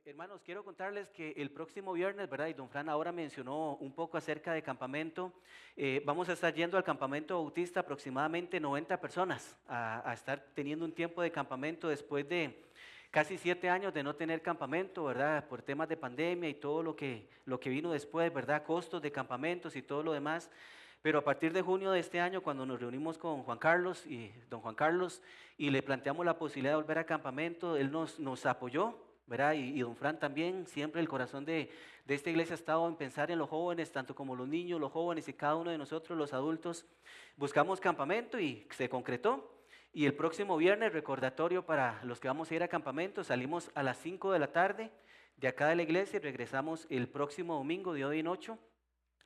Hermanos, quiero contarles que el próximo viernes, ¿verdad? Y don Fran ahora mencionó un poco acerca de campamento. Vamos a estar yendo al campamento bautista aproximadamente 90 personas a estar teniendo un tiempo de campamento después de casi 7 años de no tener campamento, ¿verdad? Por temas de pandemia y todo lo que vino después, ¿verdad? Costos de campamentos y todo lo demás. Pero a partir de junio de este año, cuando nos reunimos con Juan Carlos y don Juan Carlos y le planteamos la posibilidad de volver a campamento, él nos apoyó, ¿verdad? Y don Fran también, siempre el corazón de esta iglesia ha estado en pensar en los jóvenes, tanto como los niños, los jóvenes y cada uno de nosotros, los adultos. Buscamos campamento y se concretó. Y el próximo viernes, recordatorio para los que vamos a ir a campamento, salimos a las 5 de la tarde de acá de la iglesia y regresamos el próximo domingo de hoy en 8,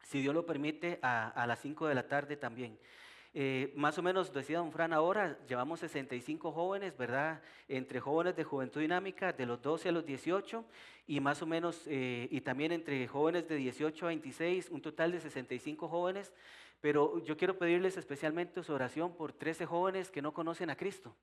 si Dios lo permite, a las 5 de la tarde también. Más o menos, decía don Fran ahora, llevamos 65 jóvenes, ¿verdad? Entre jóvenes de Juventud Dinámica, de los 12 a los 18, y más o menos, y también entre jóvenes de 18 a 26, un total de 65 jóvenes. Pero yo quiero pedirles especialmente su oración por 13 jóvenes que no conocen a Cristo.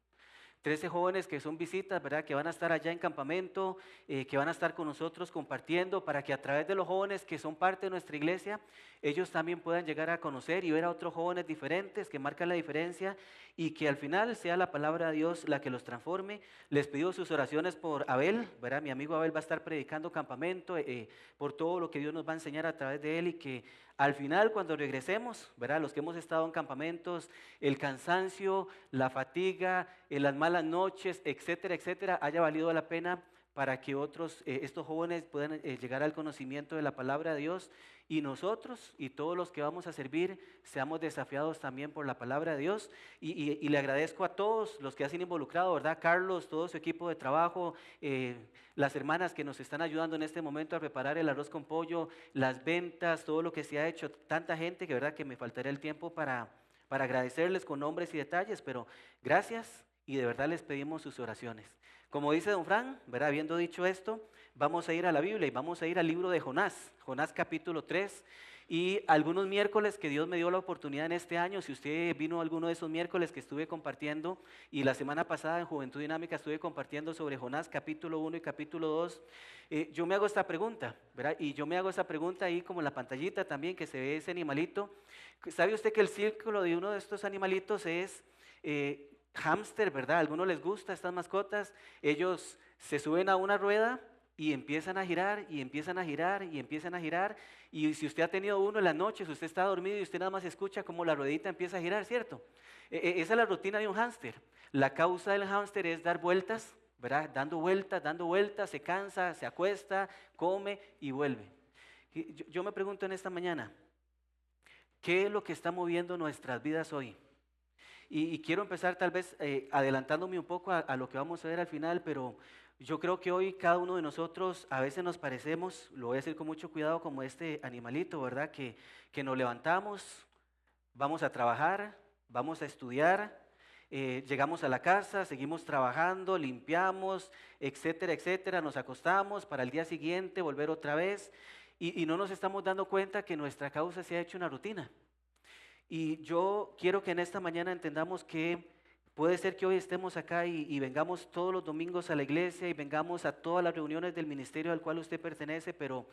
13 jóvenes que son visitas, ¿verdad? Que van a estar allá en campamento, que van a estar con nosotros compartiendo para que a través de los jóvenes que son parte de nuestra iglesia, ellos también puedan llegar a conocer y ver a otros jóvenes diferentes que marcan la diferencia y que al final sea la palabra de Dios la que los transforme. Les pido sus oraciones por Abel, ¿verdad? Mi amigo Abel va a estar predicando campamento, por todo lo que Dios nos va a enseñar a través de él y que al final cuando regresemos, ¿verdad? Los que hemos estado en campamentos, el cansancio, la fatiga, las malas noches, etcétera, etcétera, haya valido la pena para que otros, estos jóvenes puedan llegar al conocimiento de la palabra de Dios y nosotros y todos los que vamos a servir seamos desafiados también por la palabra de Dios y le agradezco a todos los que han sido involucrados, ¿verdad? Carlos, todo su equipo de trabajo, las hermanas que nos están ayudando en este momento a preparar el arroz con pollo, las ventas, todo lo que se ha hecho, tanta gente que verdad que me faltaría el tiempo para agradecerles con nombres y detalles, pero gracias y de verdad les pedimos sus oraciones. Como dice don Fran, ¿verdad? Habiendo dicho esto, vamos a ir a la Biblia y vamos a ir al libro de Jonás, Jonás capítulo 3. Y algunos miércoles que Dios me dio la oportunidad en este año, si usted vino alguno de esos miércoles que estuve compartiendo, y la semana pasada en Juventud Dinámica estuve compartiendo sobre Jonás capítulo 1 y capítulo 2, yo me hago esta pregunta, ¿verdad? Y yo me hago esta pregunta ahí como en la pantallita también que se ve ese animalito. ¿Sabe usted que el círculo de uno de estos animalitos es hámster, ¿verdad? A algunos les gusta estas mascotas, ellos se suben a una rueda y empiezan a girar y empiezan a girar y empiezan a girar. Y si usted ha tenido uno en las noches, usted está dormido y usted nada más escucha cómo la ruedita empieza a girar, ¿cierto? Esa es la rutina de un hámster. La causa del hámster es dar vueltas, ¿verdad? Dando vueltas, se cansa, se acuesta, come y vuelve. Y yo me pregunto en esta mañana, ¿qué es lo que está moviendo nuestras vidas hoy? Y quiero empezar tal vez adelantándome un poco a lo que vamos a ver al final, pero yo creo que hoy cada uno de nosotros a veces nos parecemos, lo voy a decir con mucho cuidado, como este animalito, ¿verdad? Que nos levantamos, vamos a trabajar, vamos a estudiar, llegamos a la casa, seguimos trabajando, limpiamos, etcétera, etcétera, nos acostamos para el día siguiente volver otra vez y no nos estamos dando cuenta que nuestra causa se ha hecho una rutina. Y yo quiero que en esta mañana entendamos que puede ser que hoy estemos acá y vengamos todos los domingos a la iglesia y vengamos a todas las reuniones del ministerio al cual usted pertenece, pero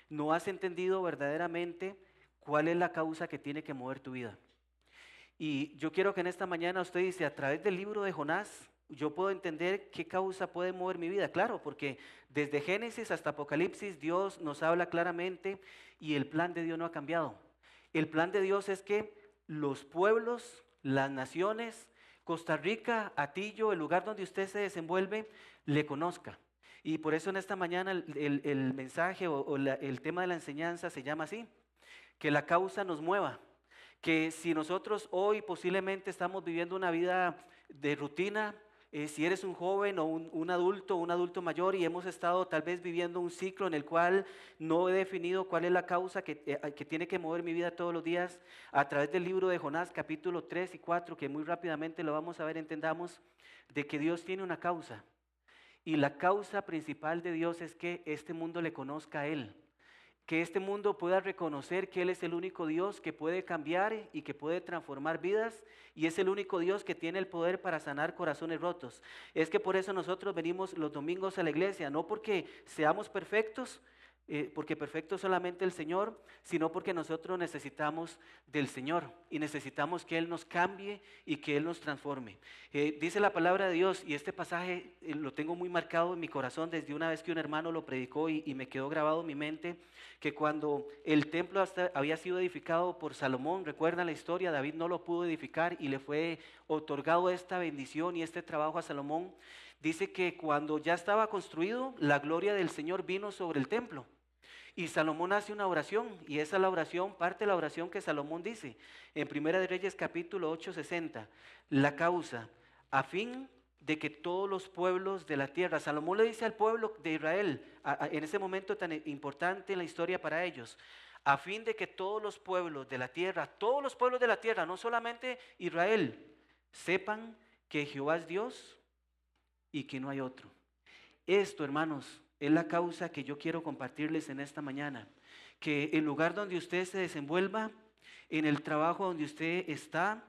no has entendido verdaderamente cuál es la causa que tiene que mover tu vida. Y yo quiero que en esta mañana usted dice, a través del libro de Jonás, yo puedo entender qué causa puede mover mi vida. Claro, porque desde Génesis hasta Apocalipsis Dios nos habla claramente y el plan de Dios no ha cambiado. El plan de Dios es que los pueblos, las naciones, Costa Rica, Atillo, el lugar donde usted se desenvuelve, le conozca. Y por eso en esta mañana el mensaje el tema de la enseñanza se llama así, que la causa nos mueva. Que si nosotros hoy posiblemente estamos viviendo una vida de rutina, si eres un joven o un adulto mayor y hemos estado tal vez viviendo un ciclo en el cual no he definido cuál es la causa que tiene que mover mi vida todos los días, a través del libro de Jonás capítulo 3 y 4, que muy rápidamente lo vamos a ver, entendamos de que Dios tiene una causa. Y la causa principal de Dios es que este mundo le conozca a Él. que este mundo pueda reconocer que Él es el único Dios que puede cambiar y que puede transformar vidas, y es el único Dios que tiene el poder para sanar corazones rotos. Es que por eso nosotros venimos los domingos a la iglesia, no porque seamos perfectos, porque perfecto es solamente el Señor, sino porque nosotros necesitamos del Señor y necesitamos que Él nos cambie y que Él nos transforme. Dice la palabra de Dios, y este pasaje lo tengo muy marcado en mi corazón desde una vez que un hermano lo predicó y me quedó grabado en mi mente, que cuando el templo había sido edificado por Salomón, recuerdan la historia, David no lo pudo edificar y le fue otorgado esta bendición y este trabajo a Salomón. Dice que cuando ya estaba construido, la gloria del Señor vino sobre el templo. Y Salomón hace una oración, y esa es la oración, parte de la oración que Salomón dice en Primera de Reyes capítulo 8:60, la causa, a fin de que todos los pueblos de la tierra, Salomón le dice al pueblo de Israel, en ese momento tan importante en la historia para ellos, a fin de que todos los pueblos de la tierra, no solamente Israel, sepan que Jehová es Dios y que no hay otro. Esto, hermanos, es la causa que yo quiero compartirles en esta mañana. Que el lugar donde usted se desenvuelva, en el trabajo donde usted está,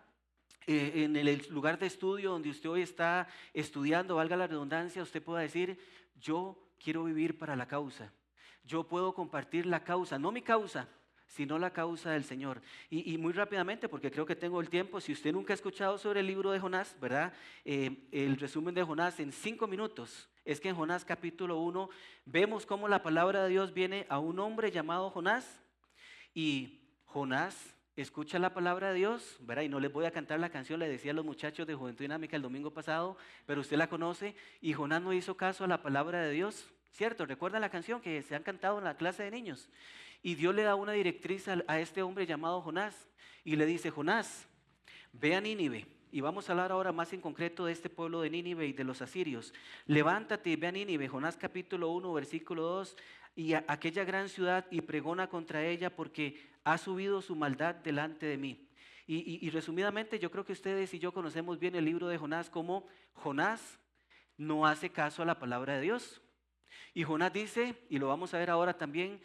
en el lugar de estudio donde usted hoy está estudiando, valga la redundancia, usted pueda decir, yo quiero vivir para la causa. Yo puedo compartir la causa, no mi causa, sino la causa del Señor. Y muy rápidamente, porque creo que tengo el tiempo, si usted nunca ha escuchado sobre el libro de Jonás, ¿verdad? El resumen de Jonás en 5 minutos, es que en Jonás capítulo 1 vemos cómo la palabra de Dios viene a un hombre llamado Jonás, y Jonás escucha la palabra de Dios, ¿verdad? Y no les voy a cantar la canción, le decía a los muchachos de Juventud Dinámica el domingo pasado, pero usted la conoce, y Jonás no hizo caso a la palabra de Dios, ¿cierto? ¿Recuerda la canción que se han cantado en la clase de niños? Y Dios le da una directriz a este hombre llamado Jonás y le dice, Jonás, ve a Nínive. Y vamos a hablar ahora más en concreto de este pueblo de Nínive y de los asirios. Levántate y ve a Nínive, Jonás capítulo 1, versículo 2, y a aquella gran ciudad y pregona contra ella porque ha subido su maldad delante de mí. Y resumidamente yo creo que ustedes y yo conocemos bien el libro de Jonás, como Jonás no hace caso a la palabra de Dios. Y Jonás dice, y lo vamos a ver ahora también,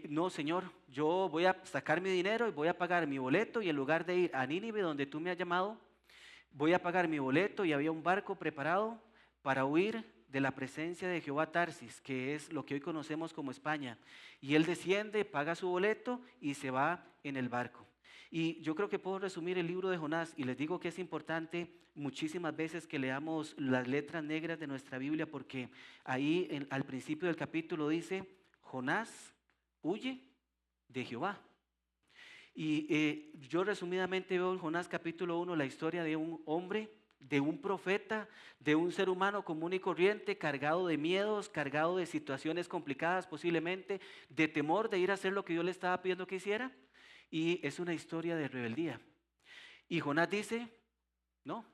no Señor, yo voy a sacar mi dinero y voy a pagar mi boleto, y en lugar de ir a Nínive donde tú me has llamado, voy a pagar mi boleto. Y había un barco preparado para huir de la presencia de Jehová Tarsis, que es lo que hoy conocemos como España. Y él desciende, paga su boleto y se va en el barco. Y yo creo que puedo resumir el libro de Jonás, y les digo que es importante muchísimas veces que leamos las letras negras de nuestra Biblia, porque ahí al principio del capítulo dice, Jonás huye de Jehová. Y yo resumidamente veo en Jonás capítulo 1 la historia de un hombre, de un profeta, de un ser humano común y corriente, cargado de miedos, cargado de situaciones complicadas posiblemente, de temor de ir a hacer lo que Dios le estaba pidiendo que hiciera. Y es una historia de rebeldía. Y Jonás dice, no,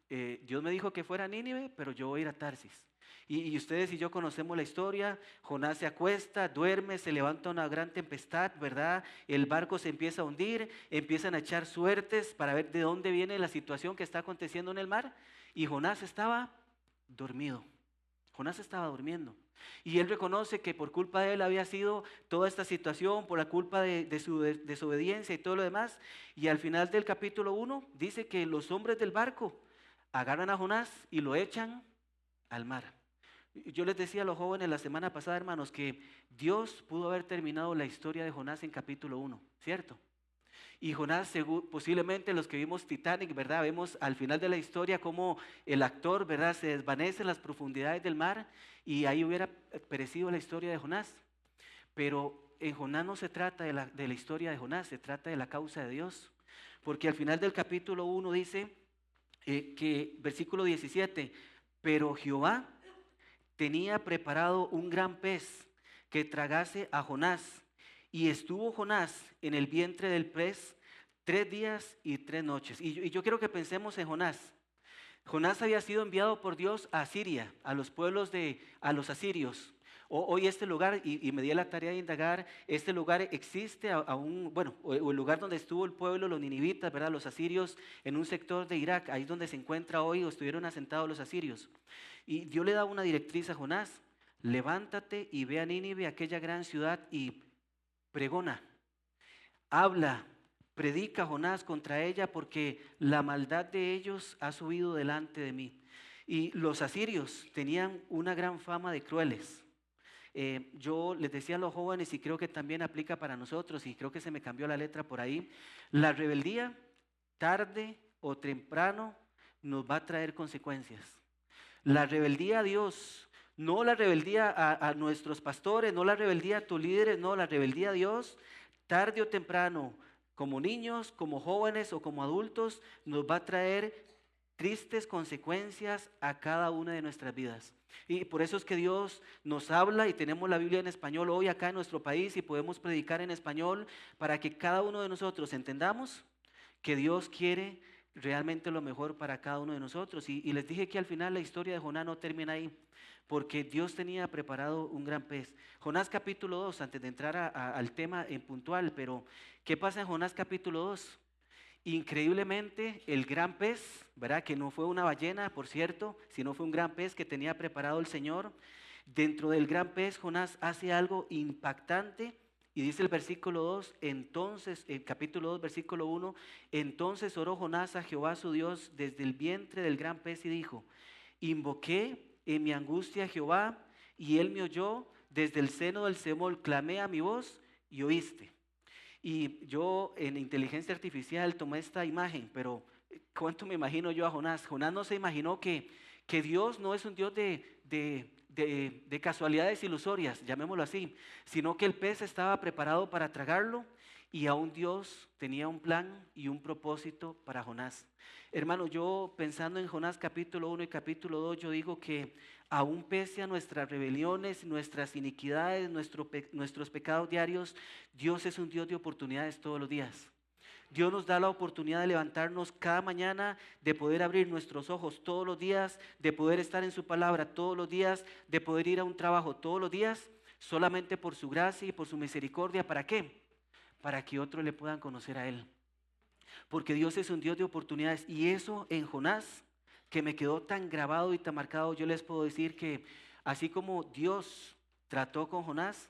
Dios me dijo que fuera a Nínive, pero yo voy a ir a Tarsis. Y ustedes y yo conocemos la historia. Jonás se acuesta, duerme, se levanta una gran tempestad, ¿verdad? El barco se empieza a hundir, empiezan a echar suertes para ver de dónde viene la situación que está aconteciendo en el mar. Y Jonás estaba dormido. Jonás estaba durmiendo. Y él reconoce que por culpa de él había sido toda esta situación, por la culpa de su desobediencia y todo lo demás. Y al final del capítulo 1 dice que los hombres del barco agarran a Jonás y lo echan al mar. Yo les decía a los jóvenes la semana pasada, hermanos, que Dios pudo haber terminado la historia de Jonás en capítulo 1, ¿cierto? Y Jonás, posiblemente los que vimos Titanic, ¿verdad? Vemos al final de la historia cómo el actor, ¿verdad? Se desvanece en las profundidades del mar, y ahí hubiera perecido la historia de Jonás. Pero en Jonás no se trata de la historia de Jonás, se trata de la causa de Dios. Porque al final del capítulo 1 dice que, versículo 17, pero Jehová tenía preparado un gran pez que tragase a Jonás. Y estuvo Jonás en el vientre del pez 3 días y 3 noches. Y yo quiero que pensemos en Jonás. Jonás había sido enviado por Dios a Siria, a los pueblos a los asirios. Hoy este lugar, y me di la tarea de indagar, este lugar existe aún, bueno, o el lugar donde estuvo el pueblo, los ninivitas, ¿verdad? Los asirios, en un sector de Irak, ahí es donde se encuentra hoy, o estuvieron asentados los asirios. Y Dios le da una directriz a Jonás: levántate y ve a Nínive, aquella gran ciudad, y pregona, habla, predica Jonás contra ella porque la maldad de ellos ha subido delante de mí. Y los asirios tenían una gran fama de crueles. Yo les decía a los jóvenes y creo que también aplica para nosotros y creo que se me cambió la letra por ahí. La rebeldía, tarde o temprano, nos va a traer consecuencias. La rebeldía a Dios, no la rebeldía a nuestros pastores, no la rebeldía a tus líderes, no, la rebeldía a Dios, tarde o temprano, como niños, como jóvenes o como adultos, nos va a traer tristes consecuencias a cada una de nuestras vidas. Y por eso es que Dios nos habla y tenemos la Biblia en español hoy acá en nuestro país y podemos predicar en español para que cada uno de nosotros entendamos que Dios quiere realmente lo mejor para cada uno de nosotros. Y les dije que al final la historia de Jonás no termina ahí, porque Dios tenía preparado un gran pez. Jonás capítulo 2, antes de entrar al tema en puntual, pero ¿qué pasa en Jonás capítulo 2? Increíblemente, el gran pez, ¿verdad? Que no fue una ballena, por cierto, sino fue un gran pez que tenía preparado el Señor. Dentro del gran pez, Jonás hace algo impactante y dice el versículo 2, entonces, el capítulo 2, versículo 1, entonces oró Jonás a Jehová su Dios desde el vientre del gran pez y dijo, invoqué en mi angustia a Jehová y él me oyó, desde el seno del Seol clamé a mi voz y oíste. Y yo en inteligencia artificial tomé esta imagen, pero ¿cuánto me imagino yo a Jonás? Jonás no se imaginó que Dios no es un Dios de casualidades ilusorias, llamémoslo así, sino que el pez estaba preparado para tragarlo y aún Dios tenía un plan y un propósito para Jonás. Hermano, yo pensando en Jonás capítulo 1 y capítulo 2, yo digo que aún pese a nuestras rebeliones, nuestras iniquidades, nuestros pecados diarios, Dios es un Dios de oportunidades todos los días. Dios nos da la oportunidad de levantarnos cada mañana, de poder abrir nuestros ojos todos los días, de poder estar en su palabra todos los días, de poder ir a un trabajo todos los días, solamente por su gracia y por su misericordia. ¿Para qué? Para que otros le puedan conocer a Él. Porque Dios es un Dios de oportunidades y eso en Jonás, que me quedó tan grabado y tan marcado, yo les puedo decir que así como Dios trató con Jonás,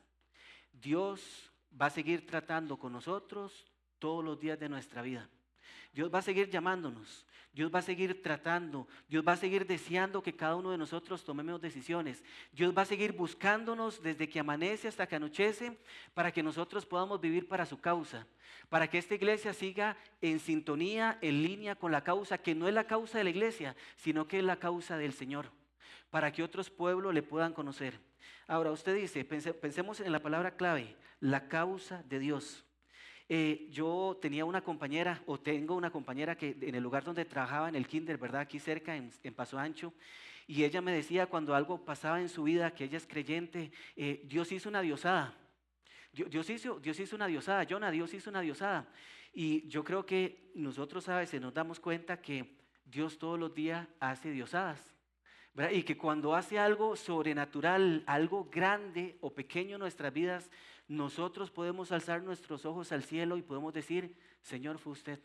Dios va a seguir tratando con nosotros todos los días de nuestra vida. Dios va a seguir llamándonos, Dios va a seguir tratando, Dios va a seguir deseando que cada uno de nosotros tomemos decisiones. Dios va a seguir buscándonos desde que amanece hasta que anochece para que nosotros podamos vivir para su causa, para que esta iglesia siga en sintonía, en línea con la causa, que no es la causa de la iglesia, sino que es la causa del Señor, para que otros pueblos le puedan conocer. Ahora usted dice, pensemos en la palabra clave, la causa de Dios. Yo tenía una compañera, o tengo una compañera que en el lugar donde trabajaba en el kinder, ¿verdad? Aquí cerca, en Paso Ancho, y ella me decía cuando algo pasaba en su vida, que ella es creyente, Dios hizo una diosada. Dios hizo una diosada, Jonah, Dios hizo una diosada. Y yo creo que nosotros a veces nos damos cuenta que Dios todos los días hace diosadas, ¿verdad? Y que cuando hace algo sobrenatural, algo grande o pequeño en nuestras vidas, nosotros podemos alzar nuestros ojos al cielo y podemos decir, Señor, fue usted.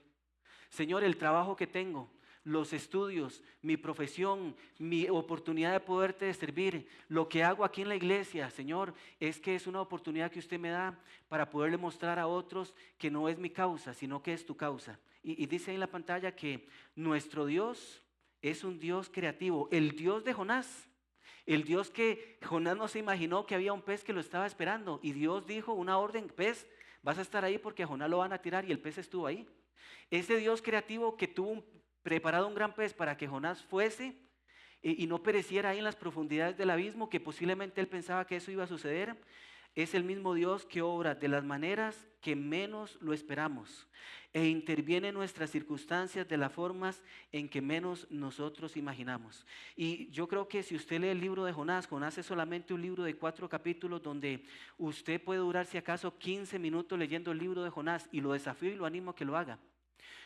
Señor, el trabajo que tengo, los estudios, mi profesión, mi oportunidad de poderte servir, lo que hago aquí en la iglesia, Señor, es que es una oportunidad que usted me da para poderle mostrar a otros que no es mi causa, sino que es tu causa. Y dice ahí en la pantalla que nuestro Dios es un Dios creativo, el Dios de Jonás. El Dios que Jonás no se imaginó que había un pez que lo estaba esperando. Y Dios dijo una orden, pez, vas a estar ahí porque a Jonás lo van a tirar y el pez estuvo ahí. Ese Dios creativo que tuvo preparado un gran pez para que Jonás fuese y no pereciera ahí en las profundidades del abismo, que posiblemente él pensaba que eso iba a suceder, es el mismo Dios que obra de las maneras que menos lo esperamos e interviene en nuestras circunstancias de las formas en que menos nosotros imaginamos. Y yo creo que si usted lee el libro de Jonás, Jonás es solamente un libro de 4 capítulos donde usted puede durar si acaso 15 minutos leyendo el libro de Jonás, y lo desafío y lo animo a que lo haga.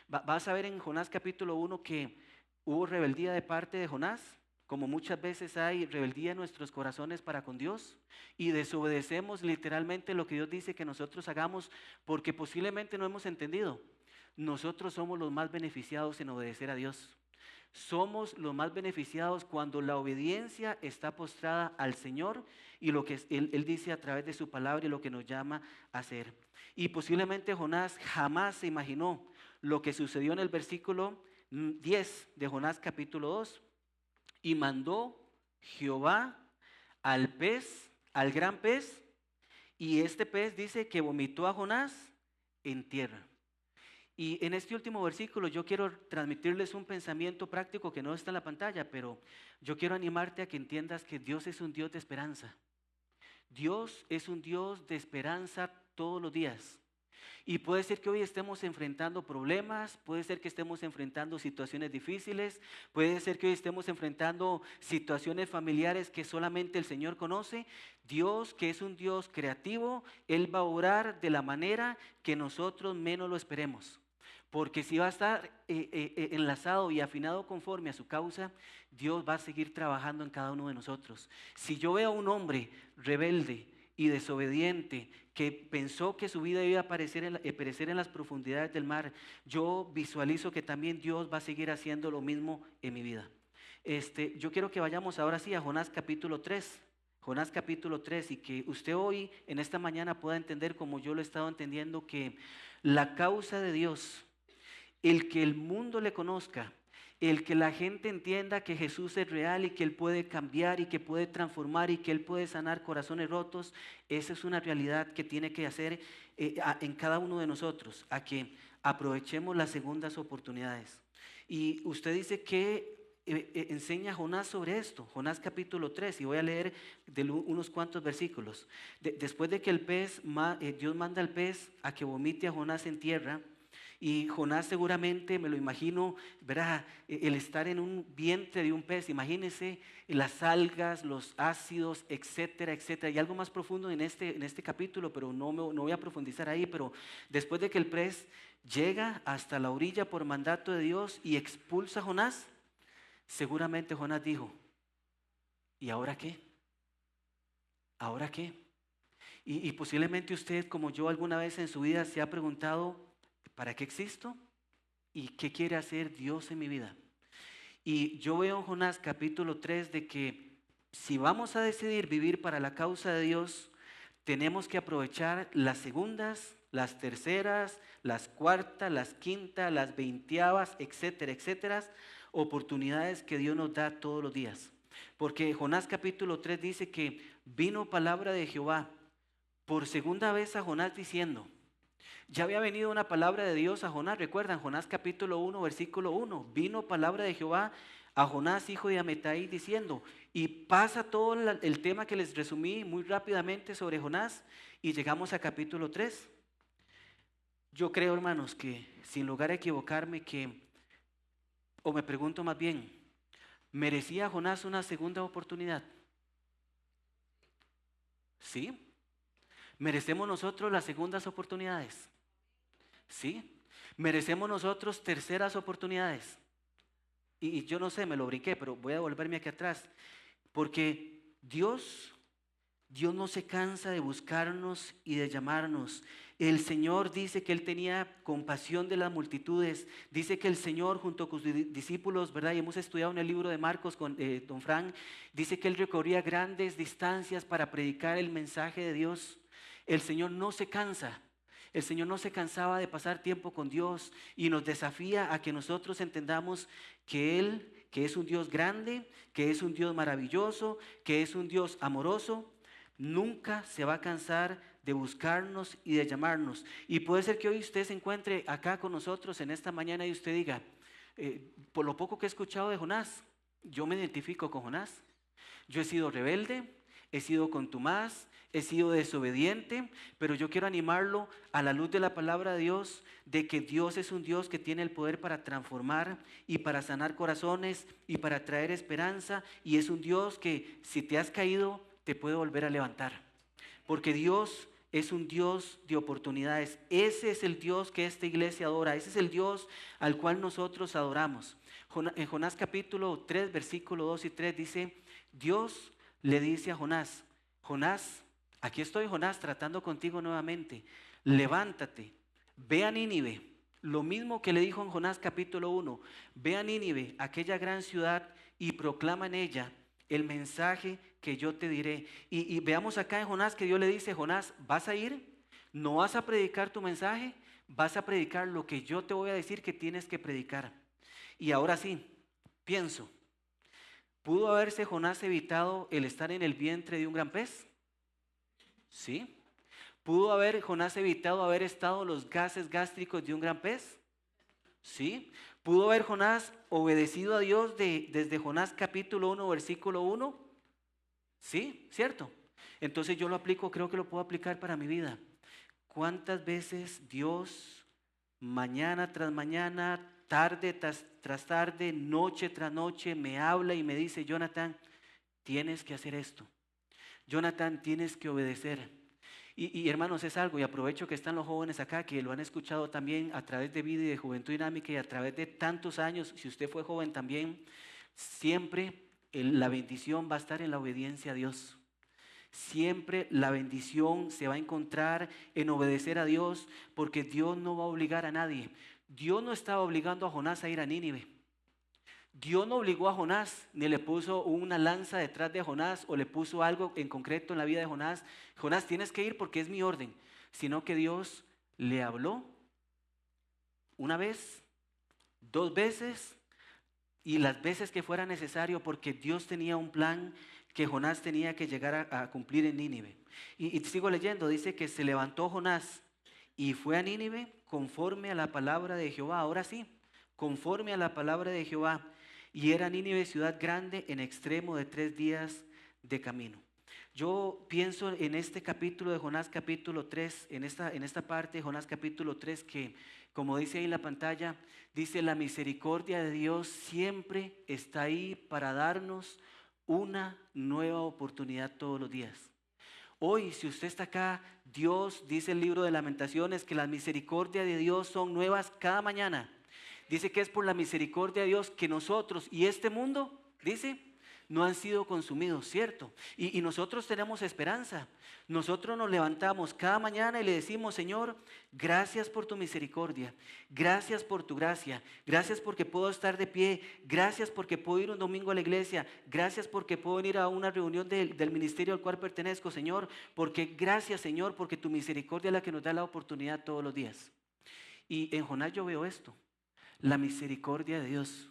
Vas a ver en Jonás capítulo 1 que hubo rebeldía de parte de Jonás, como muchas veces hay rebeldía en nuestros corazones para con Dios, y desobedecemos literalmente lo que Dios dice que nosotros hagamos porque posiblemente no hemos entendido. Nosotros somos los más beneficiados en obedecer a Dios. somos los más beneficiados cuando la obediencia está postrada al Señor y lo que él dice a través de su palabra y lo que nos llama a hacer. Y posiblemente Jonás jamás se imaginó lo que sucedió en el versículo 10 de Jonás capítulo 2. Y mandó Jehová al pez, al gran pez, y este pez dice que vomitó a Jonás en tierra. Y en este último versículo yo quiero transmitirles un pensamiento práctico que no está en la pantalla, pero yo quiero animarte a que entiendas que Dios es un Dios de esperanza. Dios es un Dios de esperanza todos los días. Y puede ser que hoy estemos enfrentando problemas, puede ser que estemos enfrentando situaciones difíciles, puede ser que hoy estemos enfrentando situaciones familiares que solamente el Señor conoce. Dios, que es un Dios creativo, Él va a obrar de la manera que nosotros menos lo esperemos. Porque si va a estar enlazado y afinado conforme a su causa, Dios va a seguir trabajando en cada uno de nosotros. Si yo veo a un hombre rebelde y desobediente que pensó que su vida iba a perecer en las profundidades del mar, yo visualizo que también Dios va a seguir haciendo lo mismo en mi vida. Yo quiero que vayamos ahora sí a Jonás capítulo 3. Jonás capítulo 3, y que usted hoy en esta mañana pueda entender, como yo lo he estado entendiendo, que la causa de Dios, el que el mundo le conozca, el que la gente entienda que Jesús es real y que Él puede cambiar y que puede transformar y que Él puede sanar corazones rotos, esa es una realidad que tiene que hacer en cada uno de nosotros, a que aprovechemos las segundas oportunidades. Y usted dice que enseña Jonás sobre esto, Jonás capítulo 3, y voy a leer unos cuantos versículos. Después de que Dios manda al pez a que vomite a Jonás en tierra, y Jonás seguramente, me lo imagino, verá, el estar en un vientre de un pez, imagínese las algas, los ácidos, etcétera, etcétera. Hay algo más profundo en este capítulo, pero no voy a profundizar ahí. Pero después de que el pez llega hasta la orilla por mandato de Dios y expulsa a Jonás, seguramente Jonás dijo, ¿y ahora qué? ¿Ahora qué? Y posiblemente usted, como yo, alguna vez en su vida se ha preguntado, ¿para qué existo? ¿Y qué quiere hacer Dios en mi vida? Y yo veo en Jonás capítulo 3 de que si vamos a decidir vivir para la causa de Dios, tenemos que aprovechar las segundas, las terceras, las cuartas, las quintas, las veinteavas, etcétera, etcétera, oportunidades que Dios nos da todos los días. Porque Jonás capítulo 3 dice que vino palabra de Jehová por segunda vez a Jonás diciendo, ya había venido una palabra de Dios a Jonás, recuerdan, Jonás capítulo 1, versículo 1, vino palabra de Jehová a Jonás, hijo de Amitai, diciendo, y pasa todo el tema que les resumí muy rápidamente sobre Jonás, y llegamos a capítulo 3. Yo creo, hermanos, que sin lugar a equivocarme, o me pregunto más bien, ¿merecía Jonás una segunda oportunidad? ¿Sí? ¿Merecemos nosotros las segundas oportunidades? ¿Sí? ¿Merecemos nosotros terceras oportunidades? Y yo no sé, me lo brinqué, pero voy a volverme aquí atrás. Porque Dios no se cansa de buscarnos y de llamarnos. El Señor dice que Él tenía compasión de las multitudes. Dice que el Señor junto con sus discípulos, ¿verdad? Y hemos estudiado en el libro de Marcos con don Frank, dice que Él recorría grandes distancias para predicar el mensaje de Dios. El Señor no se cansa. El Señor no se cansaba de pasar tiempo con Dios y nos desafía a que nosotros entendamos que Él, que es un Dios grande, que es un Dios maravilloso, que es un Dios amoroso, nunca se va a cansar de buscarnos y de llamarnos. Y puede ser que hoy usted se encuentre acá con nosotros en esta mañana y usted diga, por lo poco que he escuchado de Jonás, yo me identifico con Jonás. Yo he sido rebelde, he sido contumaz, he sido desobediente, pero yo quiero animarlo a la luz de la palabra de Dios, de que Dios es un Dios que tiene el poder para transformar y para sanar corazones y para traer esperanza, y es un Dios que si te has caído te puede volver a levantar, porque Dios es un Dios de oportunidades. Ese es el Dios que esta iglesia adora, ese es el Dios al cual nosotros adoramos. En Jonás capítulo 3, versículo 2 y 3 dice, Dios le dice a Jonás, Jonás, aquí estoy Jonás tratando contigo nuevamente, levántate, ve a Nínive, lo mismo que le dijo en Jonás capítulo 1, ve a Nínive, aquella gran ciudad, y proclama en ella el mensaje que yo te diré. Y veamos acá en Jonás que Dios le dice, Jonás, ¿vas a ir? ¿No vas a predicar tu mensaje? Vas a predicar lo que yo te voy a decir que tienes que predicar. Y ahora sí, pienso, ¿pudo haberse Jonás evitado el estar en el vientre de un gran pez? Sí. ¿Pudo haber Jonás evitado haber estado los gases gástricos de un gran pez? Sí. ¿Pudo haber Jonás obedecido a Dios desde Jonás capítulo 1, versículo 1? Sí, cierto. Entonces yo lo aplico, creo que lo puedo aplicar para mi vida. ¿Cuántas veces Dios, mañana tras mañana, tarde tras tarde, noche tras noche, me habla y me dice, Jonathan, tienes que hacer esto. Jonathan, tienes que obedecer. Y hermanos, es algo, y aprovecho que están los jóvenes acá, que lo han escuchado también a través de Vida y de Juventud Dinámica y a través de tantos años, si usted fue joven también, siempre la bendición va a estar en la obediencia a Dios. Siempre la bendición se va a encontrar en obedecer a Dios, porque Dios no va a obligar a nadie. Dios no estaba obligando a Jonás a ir a Nínive. Dios no obligó a Jonás, ni le puso una lanza detrás de Jonás o le puso algo en concreto en la vida de Jonás. Jonás, tienes que ir porque es mi orden. Sino que Dios le habló una vez, dos veces y las veces que fuera necesario, porque Dios tenía un plan que Jonás tenía que llegar a cumplir en Nínive. Y sigo leyendo, dice que se levantó Jonás y fue a Nínive conforme a la palabra de Jehová. Ahora sí, conforme a la palabra de Jehová. Y era Nínive ciudad grande en extremo de 3 días de camino. Yo pienso en este capítulo de Jonás capítulo 3, en esta parte de Jonás capítulo 3 que, como dice ahí en la pantalla, dice la misericordia de Dios siempre está ahí para darnos una nueva oportunidad todos los días. Hoy, si usted está acá, Dios, dice el libro de Lamentaciones, que las misericordias de Dios son nuevas cada mañana. Dice que es por la misericordia de Dios que nosotros y este mundo, dice, no han sido consumidos, ¿cierto? Y nosotros tenemos esperanza. Nosotros nos levantamos cada mañana y le decimos, Señor, gracias por tu misericordia, gracias por tu gracia, gracias porque puedo estar de pie, gracias porque puedo ir un domingo a la iglesia, gracias porque puedo ir a una reunión del ministerio al cual pertenezco, Señor, porque gracias, Señor, porque tu misericordia es la que nos da la oportunidad todos los días. Y en Jonás yo veo esto. La misericordia de Dios,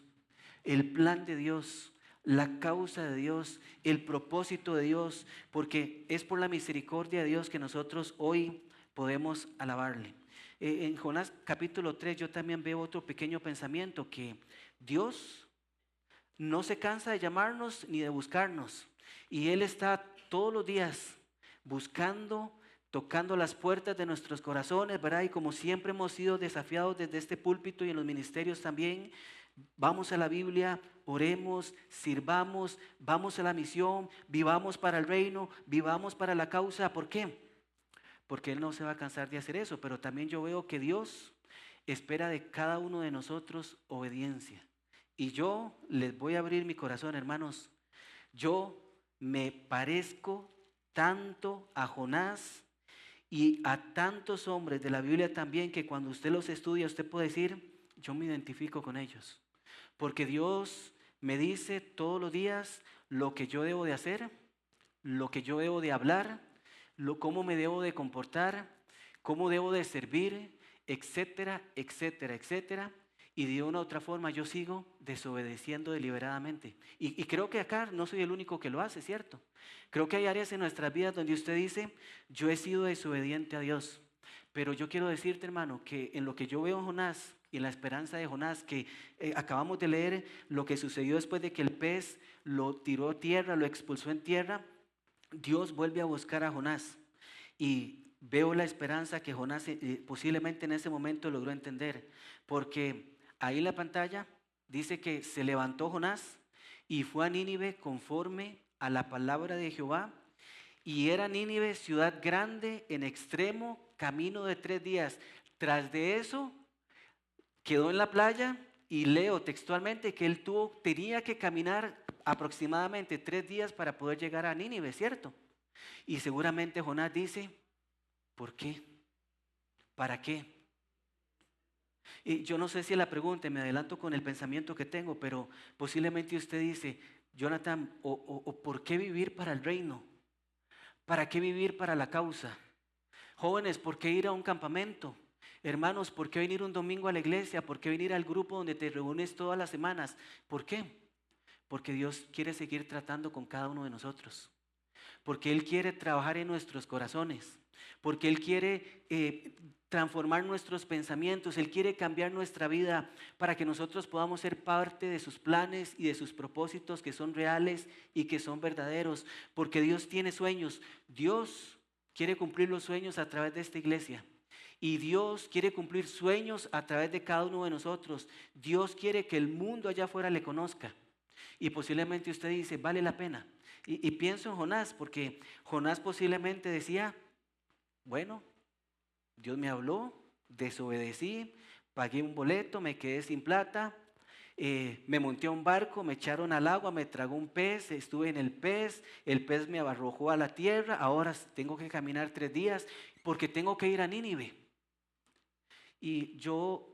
el plan de Dios, la causa de Dios, el propósito de Dios, porque es por la misericordia de Dios que nosotros hoy podemos alabarle. En Jonás capítulo 3 yo también veo otro pequeño pensamiento, que Dios no se cansa de llamarnos ni de buscarnos, y Él está todos los días buscando, tocando las puertas de nuestros corazones, ¿verdad? Y como siempre hemos sido desafiados desde este púlpito y en los ministerios también, vamos a la Biblia, oremos, sirvamos, vamos a la misión, vivamos para el reino, vivamos para la causa. ¿Por qué? Porque Él no se va a cansar de hacer eso, pero también yo veo que Dios espera de cada uno de nosotros obediencia. Y yo les voy a abrir mi corazón, hermanos. Yo me parezco tanto a Jonás y a tantos hombres de la Biblia también, que cuando usted los estudia, usted puede decir, yo me identifico con ellos. Porque Dios me dice todos los días lo que yo debo de hacer, lo que yo debo de hablar, cómo me debo de comportar, cómo debo de servir, etcétera, etcétera, etcétera. Y de una u otra forma yo sigo desobedeciendo deliberadamente. Y creo que acá no soy el único que lo hace, ¿cierto? Creo que hay áreas en nuestras vidas donde usted dice, yo he sido desobediente a Dios. Pero yo quiero decirte, hermano, que en lo que yo veo en Jonás y en la esperanza de Jonás, que acabamos de leer lo que sucedió después de que el pez lo tiró a tierra, lo expulsó en tierra, Dios vuelve a buscar a Jonás. Y veo la esperanza que Jonás posiblemente en ese momento logró entender, porque ahí en la pantalla dice que se levantó Jonás y fue a Nínive conforme a la palabra de Jehová. Y era Nínive ciudad grande en extremo, camino de 3 días. Tras de eso, quedó en la playa y leo textualmente que él tenía que caminar aproximadamente 3 días para poder llegar a Nínive, ¿cierto? Y seguramente Jonás dice, ¿por qué? ¿Para qué? Y yo no sé si la pregunta, me adelanto con el pensamiento que tengo, pero posiblemente usted dice, Jonathan, o ¿por qué vivir para el reino? ¿Para qué vivir para la causa? Jóvenes, ¿por qué ir a un campamento? Hermanos, ¿por qué venir un domingo a la iglesia? ¿Por qué venir al grupo donde te reúnes todas las semanas? ¿Por qué? Porque Dios quiere seguir tratando con cada uno de nosotros. Porque Él quiere trabajar en nuestros corazones. Porque Él quiere transformar nuestros pensamientos. Él quiere cambiar nuestra vida para que nosotros podamos ser parte de sus planes y de sus propósitos que son reales y que son verdaderos. Porque Dios tiene sueños. Dios quiere cumplir los sueños a través de esta iglesia. Y Dios quiere cumplir sueños a través de cada uno de nosotros. Dios quiere que el mundo allá afuera le conozca. Y posiblemente usted dice, vale la pena. Y pienso en Jonás, porque Jonás posiblemente decía, bueno, Dios me habló, desobedecí, pagué un boleto, me quedé sin plata, me monté a un barco, me echaron al agua, me tragó un pez, estuve en el pez me arrojó a la tierra, ahora tengo que caminar 3 días porque tengo que ir a Nínive. Y yo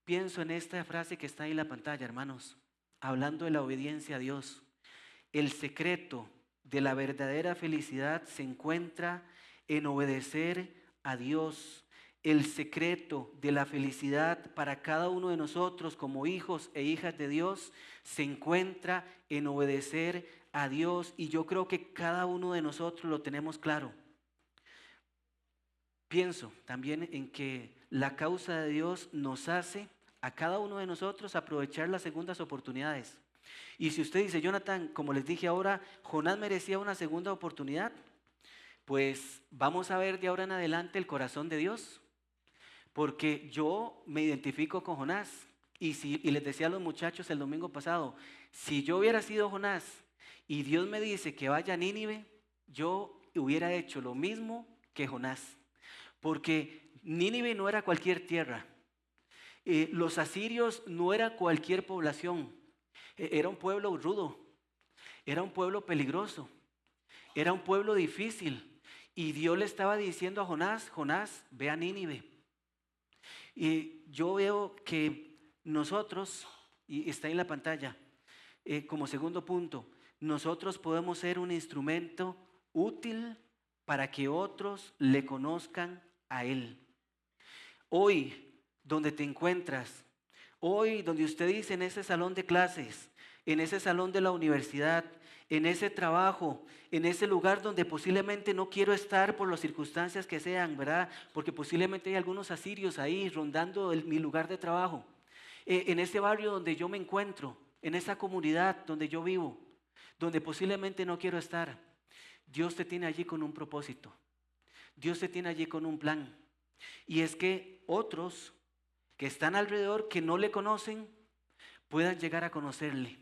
pienso en esta frase que está ahí en la pantalla, hermanos, hablando de la obediencia a Dios. El secreto de la verdadera felicidad se encuentra en obedecer a Dios. El secreto de la felicidad para cada uno de nosotros como hijos e hijas de Dios se encuentra en obedecer a Dios. Y yo creo que cada uno de nosotros lo tenemos claro. Pienso también en que la causa de Dios nos hace a cada uno de nosotros aprovechar las segundas oportunidades. Y si usted dice, Jonathan, como les dije ahora, Jonás merecía una segunda oportunidad, pues vamos a ver de ahora en adelante el corazón de Dios, porque yo me identifico con Jonás. Y les decía a los muchachos el domingo pasado, si yo hubiera sido Jonás y Dios me dice que vaya a Nínive, yo hubiera hecho lo mismo que Jonás. Porque Nínive no era cualquier tierra. Los asirios no era cualquier población. Era un pueblo rudo. Era un pueblo peligroso. Era un pueblo difícil. Y Dios le estaba diciendo a Jonás, Jonás, ve a Nínive. Y yo veo que nosotros, y está en la pantalla, como segundo punto, nosotros podemos ser un instrumento útil para que otros le conozcan a Él. Hoy, donde te encuentras, hoy donde usted dice en ese salón de clases, en ese salón de la universidad, en ese trabajo, en ese lugar donde posiblemente no quiero estar por las circunstancias que sean, ¿verdad? Porque posiblemente hay algunos asirios ahí rondando mi lugar de trabajo. En ese barrio donde yo me encuentro, en esa comunidad donde yo vivo, donde posiblemente no quiero estar. Dios te tiene allí con un propósito. Dios te tiene allí con un plan. Y es que otros que están alrededor, que no le conocen, puedan llegar a conocerle.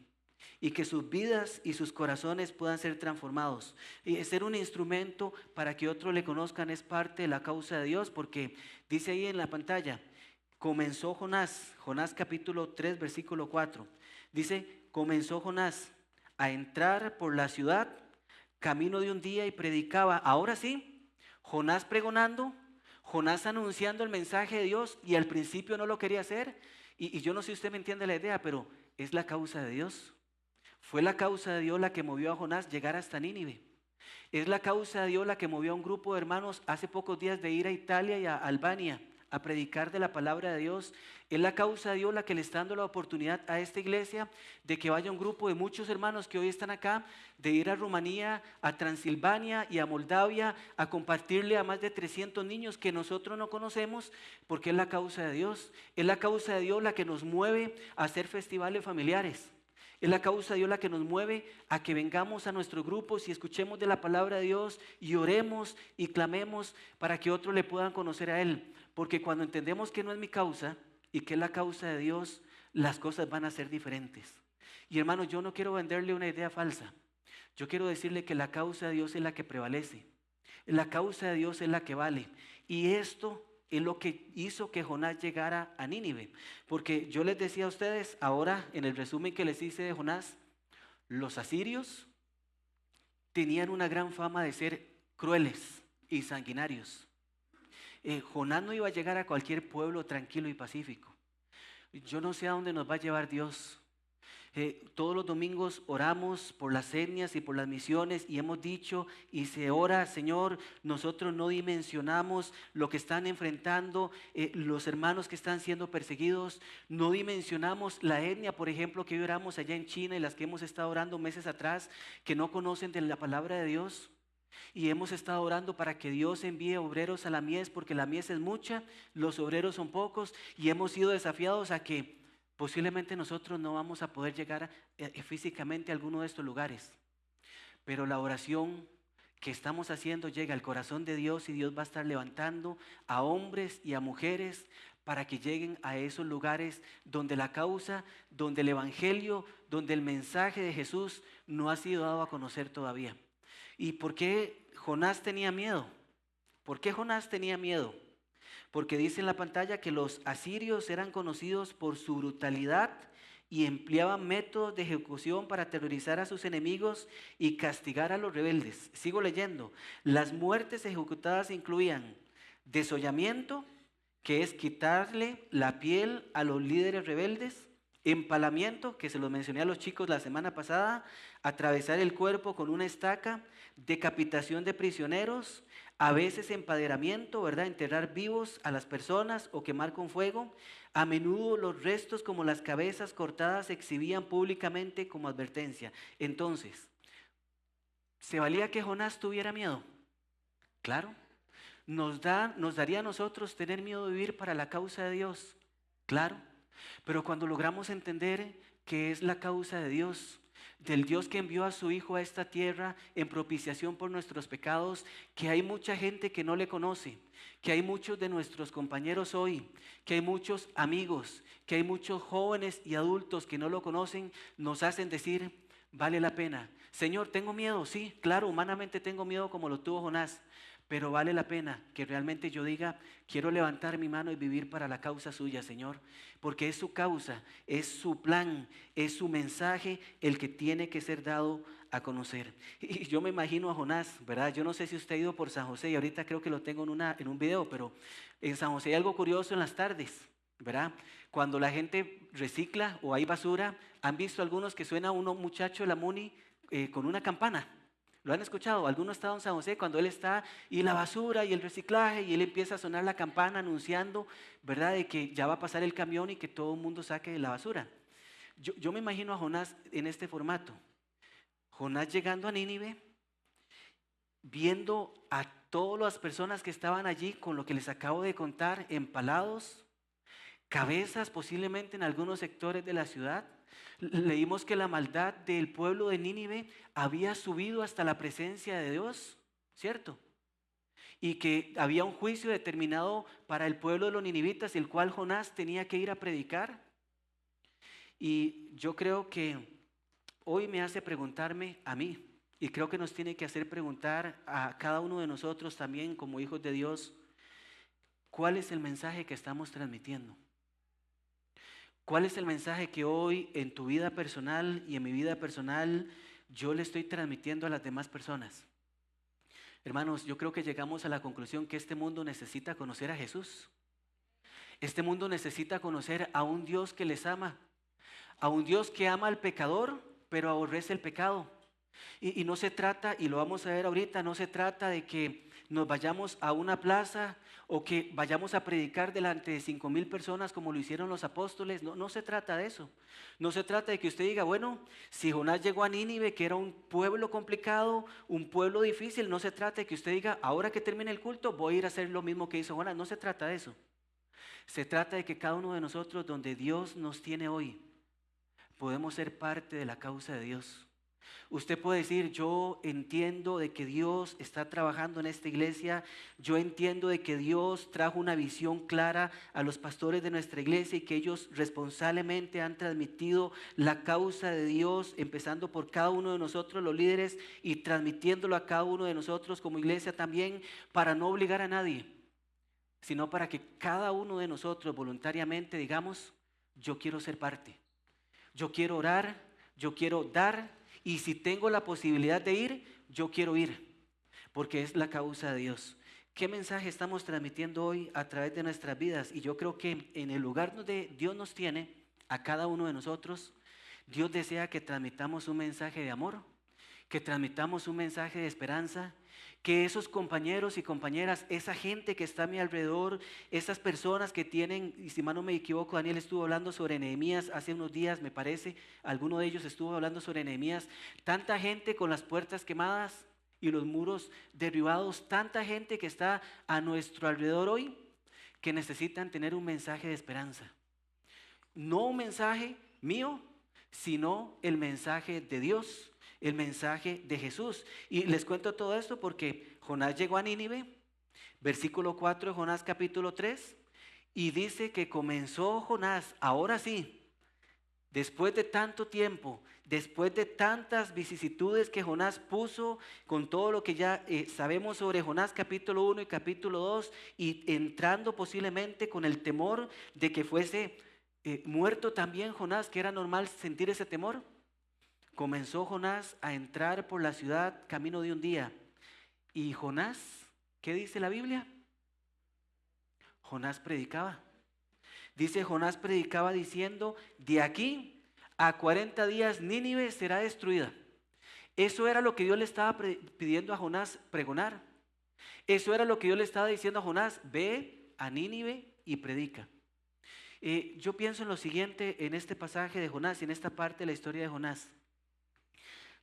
Y que sus vidas y sus corazones puedan ser transformados. Y ser un instrumento para que otros le conozcan es parte de la causa de Dios, porque dice ahí en la pantalla, comenzó Jonás, Jonás capítulo 3, versículo 4. Dice, comenzó Jonás a entrar por la ciudad, camino de un día y predicaba. Ahora sí, Jonás pregonando, Jonás anunciando el mensaje de Dios y al principio no lo quería hacer. Y yo no sé si usted me entiende la idea, pero es la causa de Dios. Fue la causa de Dios la que movió a Jonás llegar hasta Nínive. Es la causa de Dios la que movió a un grupo de hermanos hace pocos días de ir a Italia y a Albania a predicar de la palabra de Dios. Es la causa de Dios la que le está dando la oportunidad a esta iglesia de que vaya un grupo de muchos hermanos que hoy están acá, de ir a Rumanía, a Transilvania y a Moldavia a compartirle a más de 300 niños que nosotros no conocemos, porque es la causa de Dios. Es la causa de Dios la que nos mueve a hacer festivales familiares. Es la causa de Dios la que nos mueve a que vengamos a nuestros grupos y escuchemos de la palabra de Dios y oremos y clamemos para que otros le puedan conocer a Él. Porque cuando entendemos que no es mi causa y que es la causa de Dios, las cosas van a ser diferentes. Y hermanos, yo no quiero venderle una idea falsa. Yo quiero decirle que la causa de Dios es la que prevalece. La causa de Dios es la que vale. Y esto es lo que hizo que Jonás llegara a Nínive. Porque yo les decía a ustedes, ahora en el resumen que les hice de Jonás, los asirios tenían una gran fama de ser crueles y sanguinarios. Jonás no iba a llegar a cualquier pueblo tranquilo y pacífico. Yo no sé a dónde nos va a llevar Dios. Todos los domingos oramos por las etnias y por las misiones y hemos dicho y se ora, Señor, nosotros no dimensionamos lo que están enfrentando los hermanos que están siendo perseguidos, no dimensionamos la etnia, por ejemplo, que hoy oramos allá en China y las que hemos estado orando meses atrás, que no conocen de la palabra de Dios. Y hemos estado orando para que Dios envíe obreros a la mies, porque la mies es mucha, los obreros son pocos, y hemos sido desafiados a que posiblemente nosotros no vamos a poder llegar físicamente a alguno de estos lugares. Pero la oración que estamos haciendo llega al corazón de Dios y Dios va a estar levantando a hombres y a mujeres para que lleguen a esos lugares donde la causa, donde el evangelio, donde el mensaje de Jesús no ha sido dado a conocer todavía. ¿Y por qué Jonás tenía miedo? ¿Por qué Jonás tenía miedo? Porque dice en la pantalla que los asirios eran conocidos por su brutalidad y empleaban métodos de ejecución para aterrorizar a sus enemigos y castigar a los rebeldes. Sigo leyendo. Las muertes ejecutadas incluían desollamiento, que es quitarle la piel a los líderes rebeldes; empalamiento, que se lo mencioné a los chicos la semana pasada; atravesar el cuerpo con una estaca; decapitación de prisioneros; a veces empaderamiento, ¿verdad? Enterrar vivos a las personas o quemar con fuego. A menudo los restos como las cabezas cortadas se exhibían públicamente como advertencia. Entonces, ¿se valía que Jonás tuviera miedo? Claro. ¿Nos daría a nosotros tener miedo de vivir para la causa de Dios? Claro. Pero cuando logramos entender que es la causa de Dios, del Dios que envió a su Hijo a esta tierra en propiciación por nuestros pecados, que hay mucha gente que no le conoce, que hay muchos de nuestros compañeros hoy, que hay muchos amigos, que hay muchos jóvenes y adultos que no lo conocen, nos hacen decir, vale la pena. Señor, tengo miedo, sí, claro, humanamente tengo miedo como lo tuvo Jonás, pero vale la pena que realmente yo diga, quiero levantar mi mano y vivir para la causa suya, Señor, porque es su causa, es su plan, es su mensaje el que tiene que ser dado a conocer. Y yo me imagino a Jonás, ¿verdad? Yo no sé si usted ha ido por San José y ahorita creo que lo tengo en un video, pero en San José hay algo curioso en las tardes, ¿verdad? Cuando la gente recicla o hay basura, ¿han visto algunos que suena uno muchacho de la Muni con una campana? ¿Lo han escuchado? Alguno ha estado en San José cuando él está y la basura y el reciclaje y él empieza a sonar la campana anunciando, ¿verdad? De que ya va a pasar el camión y que todo el mundo saque la basura. Yo me imagino a Jonás en este formato. Jonás llegando a Nínive, viendo a todas las personas que estaban allí con lo que les acabo de contar, empalados, cabezas posiblemente en algunos sectores de la ciudad. Leímos que la maldad del pueblo de Nínive había subido hasta la presencia de Dios, ¿cierto? Y que había un juicio determinado para el pueblo de los ninivitas, el cual Jonás tenía que ir a predicar. Y yo creo que hoy me hace preguntarme a mí, y creo que nos tiene que hacer preguntar a cada uno de nosotros también como hijos de Dios, ¿cuál es el mensaje que estamos transmitiendo? ¿Cuál es el mensaje que hoy en tu vida personal y en mi vida personal yo le estoy transmitiendo a las demás personas? Hermanos, yo creo que llegamos a la conclusión que este mundo necesita conocer a Jesús. Este mundo necesita conocer a un Dios que les ama, a un Dios que ama al pecador, pero aborrece el pecado. Y no se trata, y lo vamos a ver ahorita, no se trata de que nos vayamos a una plaza o que vayamos a predicar delante de 5,000 personas como lo hicieron los apóstoles. No, no se trata de eso. No se trata de que usted diga, bueno, si Jonás llegó a Nínive, que era un pueblo complicado, un pueblo difícil, no se trata de que usted diga, ahora que termine el culto, voy a ir a hacer lo mismo que hizo Jonás. No se trata de eso. Se trata de que cada uno de nosotros, donde Dios nos tiene hoy, podemos ser parte de la causa de Dios. Usted puede decir, yo entiendo de que Dios está trabajando en esta iglesia, yo entiendo de que Dios trajo una visión clara a los pastores de nuestra iglesia y que ellos responsablemente han transmitido la causa de Dios, empezando por cada uno de nosotros los líderes y transmitiéndolo a cada uno de nosotros como iglesia también, para no obligar a nadie, sino para que cada uno de nosotros voluntariamente digamos, yo quiero ser parte, yo quiero orar, yo quiero dar. Y si tengo la posibilidad de ir, yo quiero ir, porque es la causa de Dios. ¿Qué mensaje estamos transmitiendo hoy a través de nuestras vidas? Y yo creo que en el lugar donde Dios nos tiene, a cada uno de nosotros, Dios desea que transmitamos un mensaje de amor, que transmitamos un mensaje de esperanza, que esos compañeros y compañeras, esa gente que está a mi alrededor, esas personas que tienen, y si mal no me equivoco, Daniel estuvo hablando sobre Nehemías hace unos días, me parece, alguno de ellos estuvo hablando sobre Nehemías, tanta gente con las puertas quemadas y los muros derribados, tanta gente que está a nuestro alrededor hoy, que necesitan tener un mensaje de esperanza. No un mensaje mío, sino el mensaje de Dios, el mensaje de Jesús. Y les cuento todo esto porque Jonás llegó a Nínive, versículo 4 de Jonás capítulo 3, y dice que comenzó Jonás, ahora sí, después de tanto tiempo, después de tantas vicisitudes que Jonás puso, con todo lo que ya sabemos sobre Jonás capítulo 1 y capítulo 2, y entrando posiblemente con el temor de que fuese muerto también Jonás, que era normal sentir ese temor. Comenzó Jonás a entrar por la ciudad camino de un día. Y Jonás, ¿qué dice la Biblia? Jonás predicaba. Dice, Jonás predicaba diciendo, de aquí a 40 días Nínive será destruida. Eso era lo que Dios le estaba pidiendo a Jonás pregonar. Eso era lo que Dios le estaba diciendo a Jonás, ve a Nínive y predica. Yo pienso en lo siguiente en este pasaje de Jonás y en esta parte de la historia de Jonás.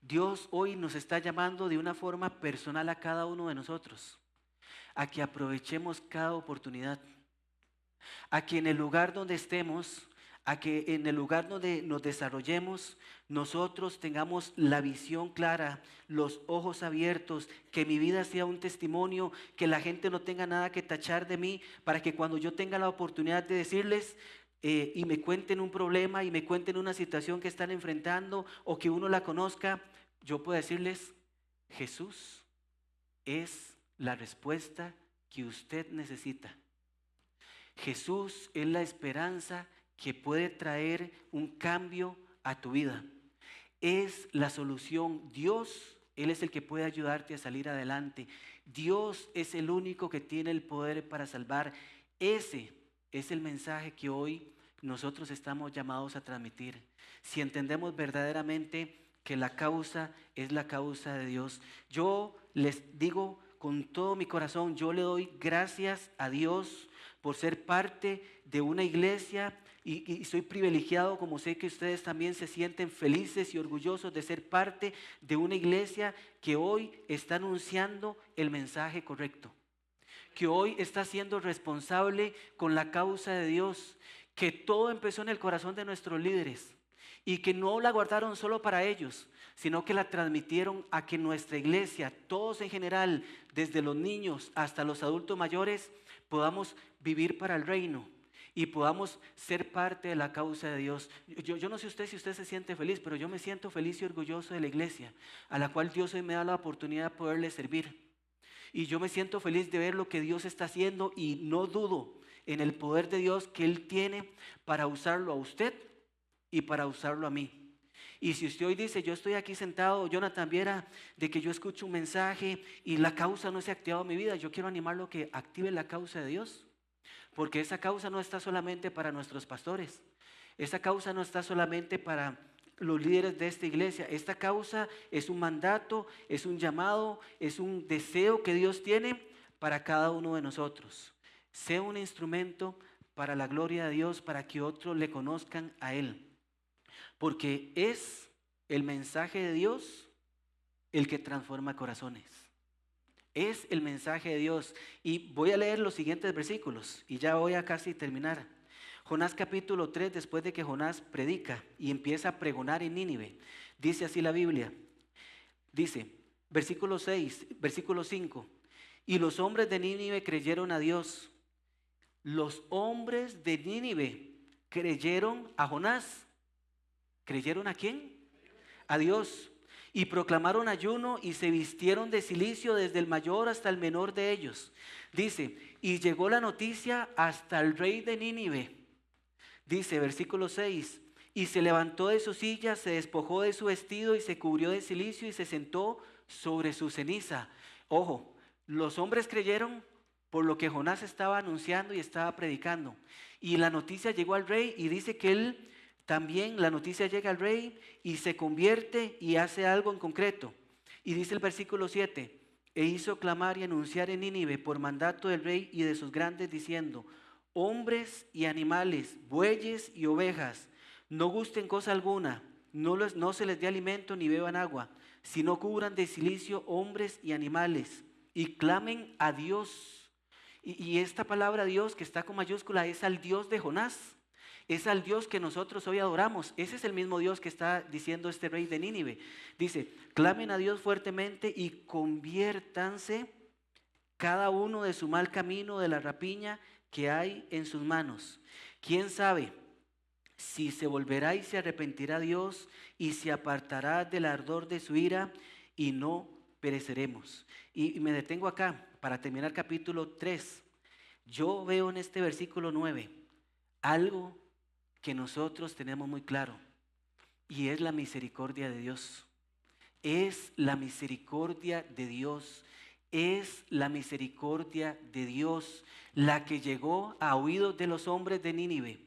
Dios hoy nos está llamando de una forma personal a cada uno de nosotros, a que aprovechemos cada oportunidad, a que en el lugar donde estemos, a que en el lugar donde nos desarrollemos, nosotros tengamos la visión clara, los ojos abiertos, que mi vida sea un testimonio, que la gente no tenga nada que tachar de mí, para que cuando yo tenga la oportunidad de decirles y me cuenten un problema y me cuenten una situación que están enfrentando o que uno la conozca, yo puedo decirles, Jesús es la respuesta que usted necesita. Jesús es la esperanza que puede traer un cambio a tu vida. Es la solución. Dios, Él es el que puede ayudarte a salir adelante. Dios es el único que tiene el poder para salvar. Ese es el mensaje que hoy nosotros estamos llamados a transmitir. Si entendemos verdaderamente que la causa es la causa de Dios. Yo les digo con todo mi corazón, yo le doy gracias a Dios por ser parte de una iglesia y soy privilegiado, como sé que ustedes también se sienten felices y orgullosos de ser parte de una iglesia que hoy está anunciando el mensaje correcto, que hoy está siendo responsable con la causa de Dios, que todo empezó en el corazón de nuestros líderes y que no la guardaron solo para ellos, sino que la transmitieron a que nuestra iglesia, todos en general, desde los niños hasta los adultos mayores, podamos vivir para el reino y podamos ser parte de la causa de Dios. Yo no sé si usted se siente feliz, pero yo me siento feliz y orgulloso de la iglesia, a la cual Dios hoy me da la oportunidad de poderle servir. Y yo me siento feliz de ver lo que Dios está haciendo y no dudo en el poder de Dios que Él tiene para usarlo a usted y para usarlo a mí. Y si usted hoy dice, yo estoy aquí sentado, Jonathan Viera, de que yo escucho un mensaje y la causa no se ha activado en mi vida, yo quiero animarlo a que active la causa de Dios. Porque esa causa no está solamente para nuestros pastores, esa causa no está solamente para los líderes de esta iglesia. Esta causa es un mandato, es un llamado, es un deseo que Dios tiene para cada uno de nosotros. Sea un instrumento para la gloria de Dios, para que otros le conozcan a Él. Porque es el mensaje de Dios el que transforma corazones. Es el mensaje de Dios. Y voy a leer los siguientes versículos y ya voy a casi terminar. Jonás capítulo 3, después de que Jonás predica y empieza a pregonar en Nínive, dice así la Biblia. Dice, versículo 6, versículo 5. Y los hombres de Nínive creyeron a Dios. Los hombres de Nínive creyeron a Jonás. ¿Creyeron a quién? A Dios. Y proclamaron ayuno y se vistieron de cilicio desde el mayor hasta el menor de ellos. Dice, y llegó la noticia hasta el rey de Nínive. Dice, versículo 6, y se levantó de su silla, se despojó de su vestido y se cubrió de cilicio y se sentó sobre su ceniza. Ojo, los hombres creyeron, por lo que Jonás estaba anunciando y estaba predicando. Y la noticia llegó al rey y dice que él también, la noticia llega al rey y se convierte y hace algo en concreto. Y dice el versículo 7, e hizo clamar y anunciar en Nínive por mandato del rey y de sus grandes diciendo, hombres y animales, bueyes y ovejas, no gusten cosa alguna, no se les dé alimento ni beban agua, sino cubran de silicio hombres y animales y clamen a Dios. Y esta palabra Dios que está con mayúscula es al Dios de Jonás. Es al Dios que nosotros hoy adoramos. Ese es el mismo Dios que está diciendo este rey de Nínive. Dice, clamen a Dios fuertemente y conviértanse cada uno de su mal camino, de la rapiña que hay en sus manos. ¿Quién sabe si se volverá y se arrepentirá Dios y se apartará del ardor de su ira y no pereceremos? Y me detengo acá para terminar capítulo 3. Yo veo en este versículo 9 algo que nosotros tenemos muy claro y es la misericordia de Dios. Es la misericordia de Dios. Es la misericordia de Dios la que llegó a oídos de los hombres de Nínive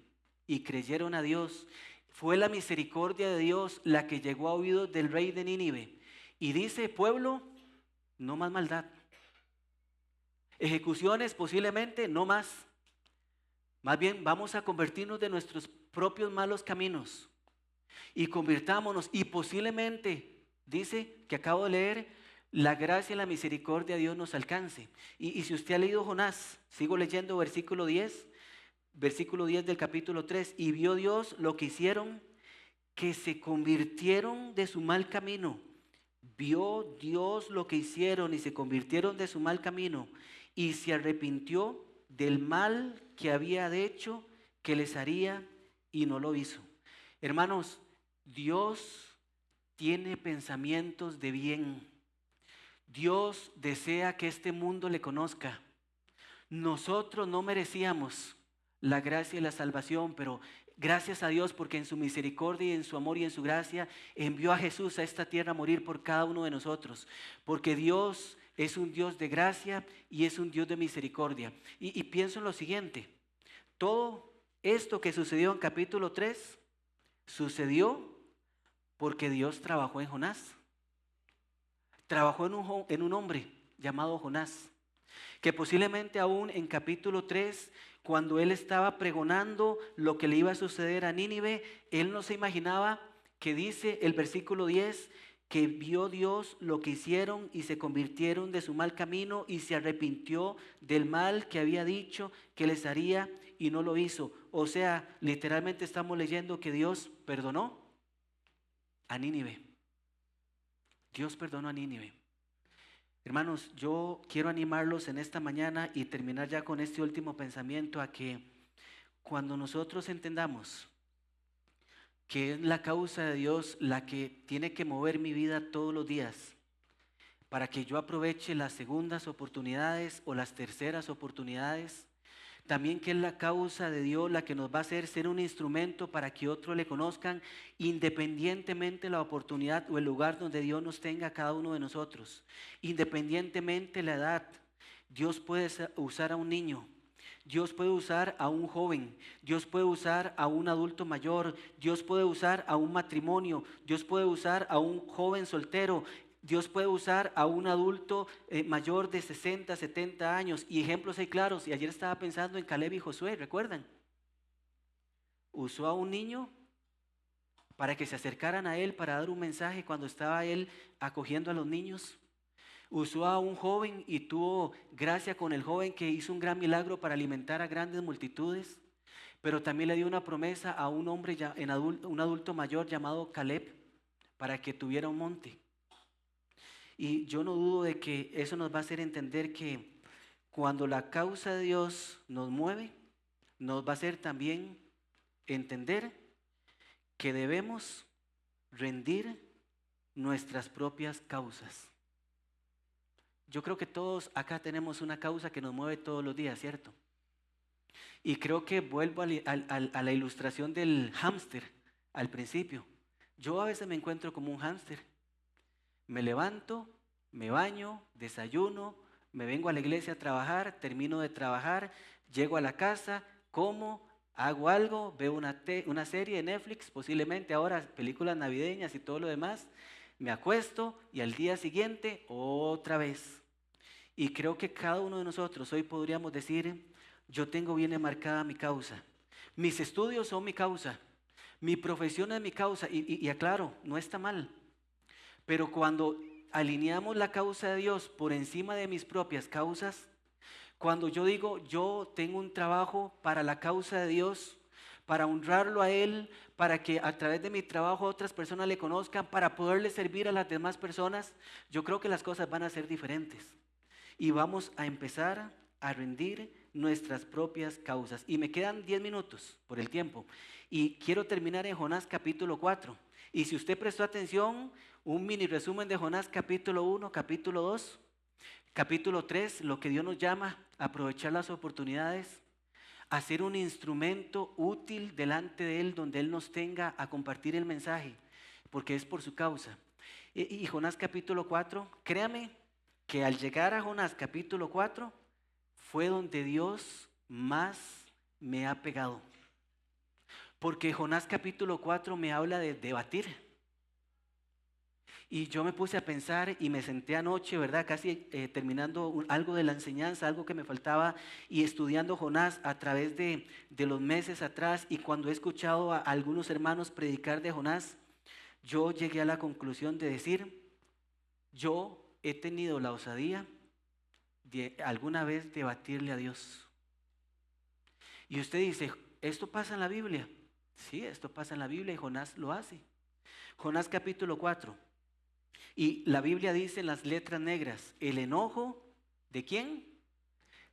y creyeron a Dios. Fue la misericordia de Dios la que llegó a oídos del rey de Nínive. Y dice, pueblo, no más maldad. Ejecuciones posiblemente no más. Más bien vamos a convertirnos de nuestros propios malos caminos y convirtámonos y posiblemente, dice que acabo de leer, la gracia y la misericordia de Dios nos alcance. Y si usted ha leído Jonás, sigo leyendo versículo 10 del capítulo 3, y vio Dios lo que hicieron, que se convirtieron de su mal camino. Vio Dios lo que hicieron y se convirtieron de su mal camino y se arrepintió del mal que había hecho que les haría y no lo hizo. Hermanos, Dios tiene pensamientos de bien. Dios desea que este mundo le conozca. Nosotros no merecíamos la gracia y la salvación, pero gracias a Dios porque en su misericordia y en su amor y en su gracia envió a Jesús a esta tierra a morir por cada uno de nosotros. Porque Dios es un Dios de gracia y es un Dios de misericordia. Y pienso en lo siguiente, todo esto que sucedió en capítulo 3 sucedió porque Dios trabajó en Jonás. Trabajó en un hombre llamado Jonás, que posiblemente aún en capítulo 3, cuando él estaba pregonando lo que le iba a suceder a Nínive, él no se imaginaba que dice el versículo 10, que vio Dios lo que hicieron y se convirtieron de su mal camino y se arrepintió del mal que había dicho que les haría y no lo hizo. O sea, literalmente estamos leyendo que Dios perdonó a Nínive. Dios perdonó a Nínive. Hermanos, yo quiero animarlos en esta mañana y terminar ya con este último pensamiento a que cuando nosotros entendamos que es la causa de Dios la que tiene que mover mi vida todos los días para que yo aproveche las segundas oportunidades o las terceras oportunidades, también que es la causa de Dios la que nos va a hacer ser un instrumento para que otros le conozcan independientemente la oportunidad o el lugar donde Dios nos tenga a cada uno de nosotros. Independientemente la edad, Dios puede usar a un niño, Dios puede usar a un joven, Dios puede usar a un adulto mayor, Dios puede usar a un matrimonio, Dios puede usar a un joven soltero. Dios puede usar a un adulto mayor de 60, 70 años. Y ejemplos hay claros. Y ayer estaba pensando en Caleb y Josué, ¿recuerdan? Usó a un niño para que se acercaran a él para dar un mensaje cuando estaba él acogiendo a los niños. Usó a un joven y tuvo gracia con el joven que hizo un gran milagro para alimentar a grandes multitudes. Pero también le dio una promesa a un hombre, un adulto mayor llamado Caleb, para que tuviera un monte. Y yo no dudo de que eso nos va a hacer entender que cuando la causa de Dios nos mueve, nos va a hacer también entender que debemos rendir nuestras propias causas. Yo creo que todos acá tenemos una causa que nos mueve todos los días, ¿cierto? Y creo que vuelvo a la ilustración del hámster al principio. Yo a veces me encuentro como un hámster. Me levanto, me baño, desayuno, Me vengo a la iglesia a trabajar, termino de trabajar, llego a la casa, como, hago algo, veo una serie de Netflix, posiblemente ahora películas navideñas y todo lo demás, me acuesto y al día siguiente otra vez. Y creo que cada uno de nosotros hoy podríamos decir, yo tengo bien enmarcada mi causa. Mis estudios son mi causa. Mi profesión es mi causa. Y aclaro, no está mal. Pero cuando alineamos la causa de Dios por encima de mis propias causas, cuando yo digo, yo tengo un trabajo para la causa de Dios, para honrarlo a Él, para que a través de mi trabajo otras personas le conozcan, para poderle servir a las demás personas, yo creo que las cosas van a ser diferentes. Y vamos a empezar a rendir nuestras propias causas. Y me quedan 10 minutos por el tiempo. Y quiero terminar en Jonás capítulo 4. Y si usted prestó atención, un mini resumen de Jonás capítulo 1, capítulo 2, capítulo 3, lo que Dios nos llama a aprovechar las oportunidades, a ser un instrumento útil delante de Él, donde Él nos tenga a compartir el mensaje, porque es por su causa. Y Jonás capítulo 4, créame que al llegar a Jonás capítulo 4, fue donde Dios más me ha pegado. Porque Jonás capítulo 4 me habla de debatir. Y yo me puse a pensar y me senté anoche, ¿verdad? Casi terminando algo de la enseñanza, algo que me faltaba, y estudiando Jonás a través de los meses atrás. Y cuando he escuchado a algunos hermanos predicar de Jonás, yo llegué a la conclusión de decir, yo he tenido la osadía de alguna vez debatirle a Dios. Y usted dice, ¿esto pasa en la Biblia? Sí, esto pasa en la Biblia y Jonás lo hace. Jonás capítulo 4. Y la Biblia dice en las letras negras, el enojo, ¿de quién?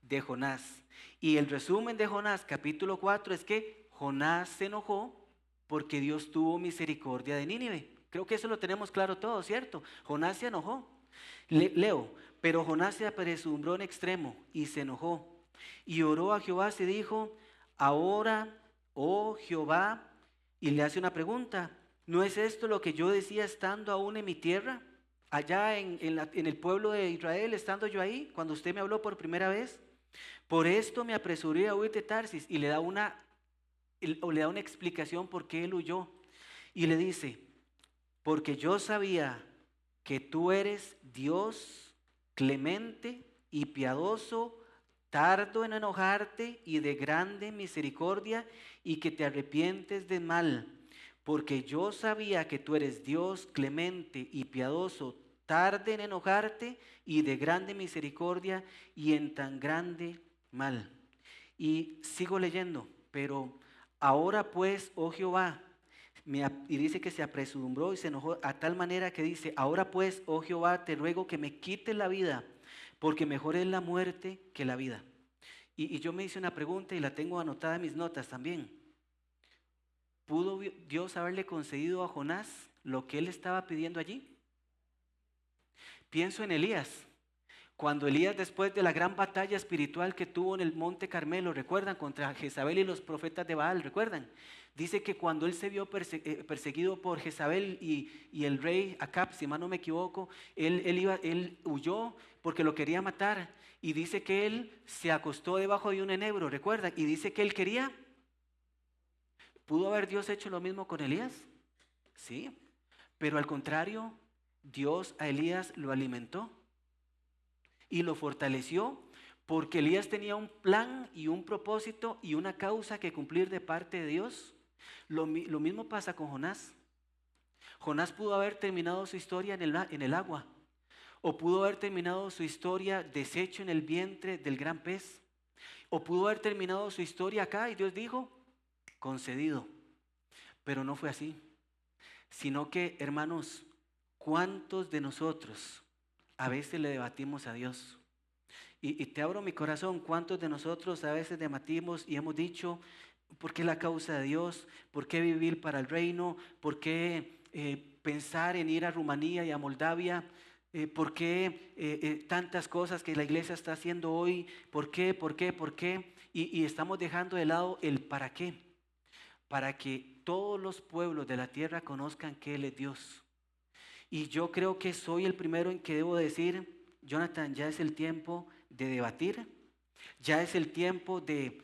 De Jonás. Y el resumen de Jonás capítulo 4 es que Jonás se enojó porque Dios tuvo misericordia de Nínive. Creo que eso lo tenemos claro todo, ¿cierto? Jonás se enojó. Leo, pero Jonás se apresuró en extremo y se enojó. Y oró a Jehová, se dijo, ahora, oh Jehová, y le hace una pregunta, ¿no es esto lo que yo decía estando aún en mi tierra? Allá en el pueblo de Israel, estando yo ahí, cuando usted me habló por primera vez. Por esto me apresuré a huir de Tarsis. Y le da una explicación por qué él huyó. Y le dice, porque yo sabía que tú eres Dios clemente y piadoso, tardo en enojarte y de grande misericordia, y que te arrepientes del mal. Porque yo sabía que tú eres Dios clemente y piadoso, tarde en enojarte y de grande misericordia y en tan grande mal. Y sigo leyendo, pero ahora pues, oh Jehová, y dice que se apresuró y se enojó a tal manera que dice, ahora pues, oh Jehová, te ruego que me quites la vida, porque mejor es la muerte que la vida. Y yo me hice una pregunta y la tengo anotada en mis notas también. ¿Pudo Dios haberle concedido a Jonás lo que él estaba pidiendo allí? Pienso en Elías. Cuando Elías, después de la gran batalla espiritual que tuvo en el monte Carmelo, ¿recuerdan? Contra Jezabel y los profetas de Baal, ¿recuerdan? Dice que cuando él se vio perseguido por Jezabel y el rey Acab, si mal no me equivoco, él huyó porque lo quería matar. Y dice que él se acostó debajo de un enebro, ¿recuerdan? Y dice que él quería. ¿Pudo haber Dios hecho lo mismo con Elías? Sí, pero al contrario, Dios a Elías lo alimentó y lo fortaleció, porque Elías tenía un plan y un propósito y una causa que cumplir de parte de Dios. Lo mismo pasa con Jonás. Jonás pudo haber terminado su historia en el agua, o pudo haber terminado su historia deshecho en el vientre del gran pez, o pudo haber terminado su historia acá y Dios dijo, concedido. Pero no fue así, sino que, hermanos, ¿cuántos de nosotros a veces le debatimos a Dios? Y te abro mi corazón, ¿cuántos de nosotros a veces debatimos y hemos dicho, ¿por qué la causa de Dios? ¿Por qué vivir para el reino? ¿Por qué pensar en ir a Rumanía y a Moldavia? ¿Por qué tantas cosas que la iglesia está haciendo hoy? ¿Por qué? ¿Por qué? ¿Por qué? Y estamos dejando de lado el para qué. Para que todos los pueblos de la tierra conozcan que Él es Dios. Y yo creo que soy el primero en que debo decir, Jonathan, ya es el tiempo de debatir, ya es el tiempo de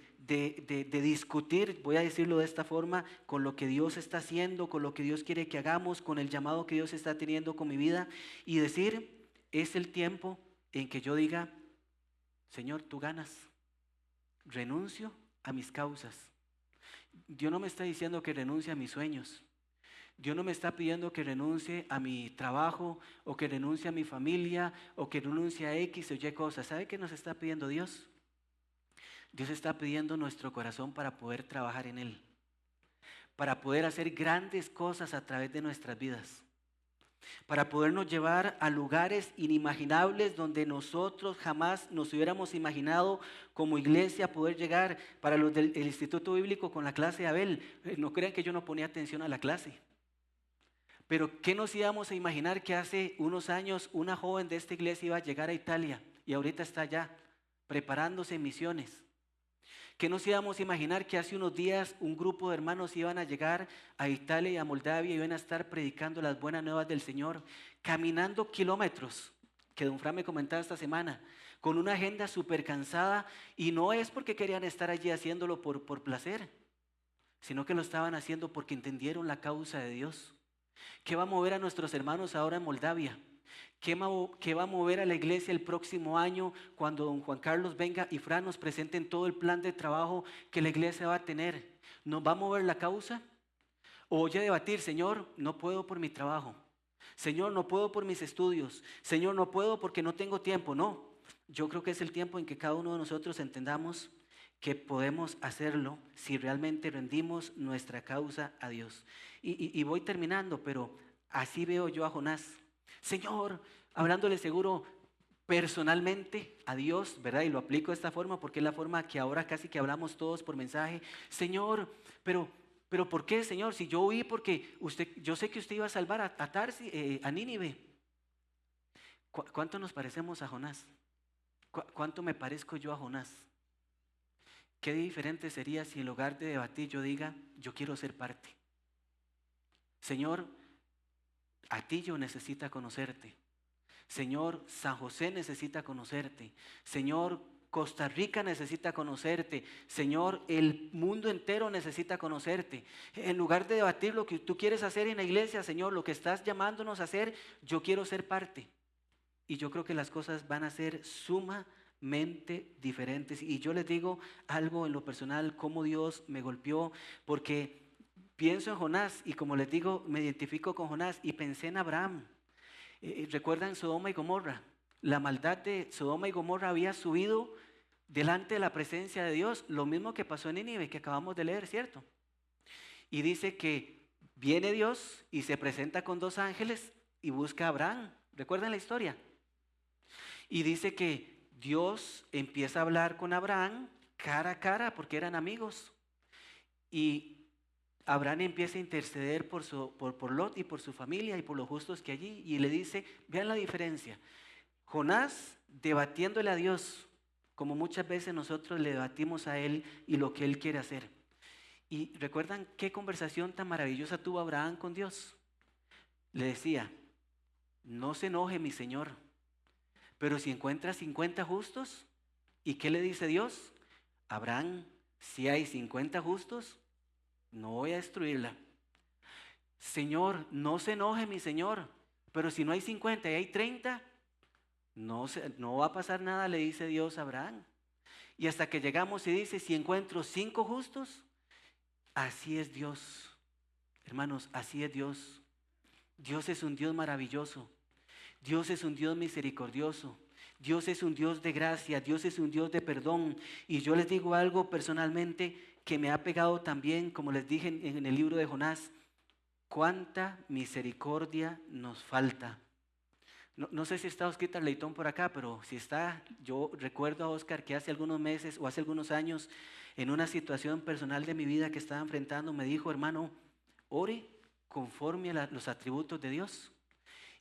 discutir, voy a decirlo de esta forma, con lo que Dios está haciendo, con lo que Dios quiere que hagamos, con el llamado que Dios está teniendo con mi vida y decir, es el tiempo en que yo diga, Señor, tú ganas, renuncio a mis causas. Dios no me está diciendo que renuncie a mis sueños. Dios no me está pidiendo que renuncie a mi trabajo o que renuncie a mi familia o que renuncie a X o Y cosas. ¿Sabe qué nos está pidiendo Dios? Dios está pidiendo nuestro corazón para poder trabajar en Él, para poder hacer grandes cosas a través de nuestras vidas, para podernos llevar a lugares inimaginables donde nosotros jamás nos hubiéramos imaginado como iglesia poder llegar. Para los del Instituto Bíblico con la clase de Abel, no crean que yo no ponía atención a la clase. Pero ¿qué nos íbamos a imaginar que hace unos años una joven de esta iglesia iba a llegar a Italia y ahorita está allá preparándose en misiones? ¿Qué nos íbamos a imaginar que hace unos días un grupo de hermanos iban a llegar a Italia y a Moldavia y iban a estar predicando las buenas nuevas del Señor, caminando kilómetros, que don Fran me comentaba esta semana, con una agenda súper cansada, y no es porque querían estar allí haciéndolo por placer, sino que lo estaban haciendo porque entendieron la causa de Dios? ¿Qué va a mover a nuestros hermanos ahora en Moldavia? ¿Qué va a mover a la iglesia el próximo año cuando don Juan Carlos venga y Fran nos presenten todo el plan de trabajo que la iglesia va a tener? ¿Nos va a mover la causa? ¿O voy a debatir, Señor, no puedo por mi trabajo? Señor, no puedo por mis estudios. Señor, no puedo porque no tengo tiempo. No, yo creo que es el tiempo en que cada uno de nosotros entendamos que podemos hacerlo si realmente rendimos nuestra causa a Dios. Y voy terminando, pero así veo yo a Jonás. Señor, hablándole seguro personalmente a Dios, ¿verdad? Y lo aplico de esta forma porque es la forma que ahora casi que hablamos todos por mensaje. Señor, pero ¿por qué, Señor? Si yo oí porque yo sé que usted iba a salvar a Tarsis, a Nínive. ¿Cuánto nos parecemos a Jonás? ¿Cuánto me parezco yo a Jonás? Qué diferente sería si en lugar de debatir yo diga, yo quiero ser parte. Señor, a ti yo necesito conocerte. Señor, San José necesita conocerte. Señor, Costa Rica necesita conocerte. Señor, el mundo entero necesita conocerte. En lugar de debatir lo que tú quieres hacer en la iglesia, Señor, lo que estás llamándonos a hacer, yo quiero ser parte. Y yo creo que las cosas van a ser sumamente diferentes. Y yo les digo algo en lo personal, cómo Dios me golpeó, porque pienso en Jonás y como les digo, me identifico con Jonás y pensé en Abraham. ¿Recuerdan Sodoma y Gomorra? La maldad de Sodoma y Gomorra había subido delante de la presencia de Dios, lo mismo que pasó en Nínive, que acabamos de leer, ¿cierto? Y dice que viene Dios y se presenta con dos ángeles y busca a Abraham. ¿Recuerdan la historia? Y dice que Dios empieza a hablar con Abraham cara a cara porque eran amigos. Y Abraham empieza a interceder por Lot y por su familia y por los justos que allí. Y le dice, vean la diferencia. Jonás debatiéndole a Dios, como muchas veces nosotros le debatimos a Él y lo que Él quiere hacer. Y recuerdan qué conversación tan maravillosa tuvo Abraham con Dios. Le decía, no se enoje mi Señor, pero si encuentra 50 justos, ¿y qué le dice Dios? Abraham, si hay 50 justos, no voy a destruirla. Señor, no se enoje mi Señor, pero si no hay 50 y hay 30, no va a pasar nada, le dice Dios a Abraham. Y hasta que llegamos y dice, si encuentro 5 justos, así es Dios. Hermanos, así es Dios. Dios es un Dios maravilloso. Dios es un Dios misericordioso. Dios es un Dios de gracia. Dios es un Dios de perdón. Y yo les digo algo personalmente que me ha pegado también, como les dije en el libro de Jonás. Cuánta misericordia nos falta. No sé si está Oscar Leitón por acá, pero si está, yo recuerdo a Oscar que hace algunos meses o hace algunos años, en una situación personal de mi vida que estaba enfrentando, me dijo, hermano, ore conforme a los atributos de Dios.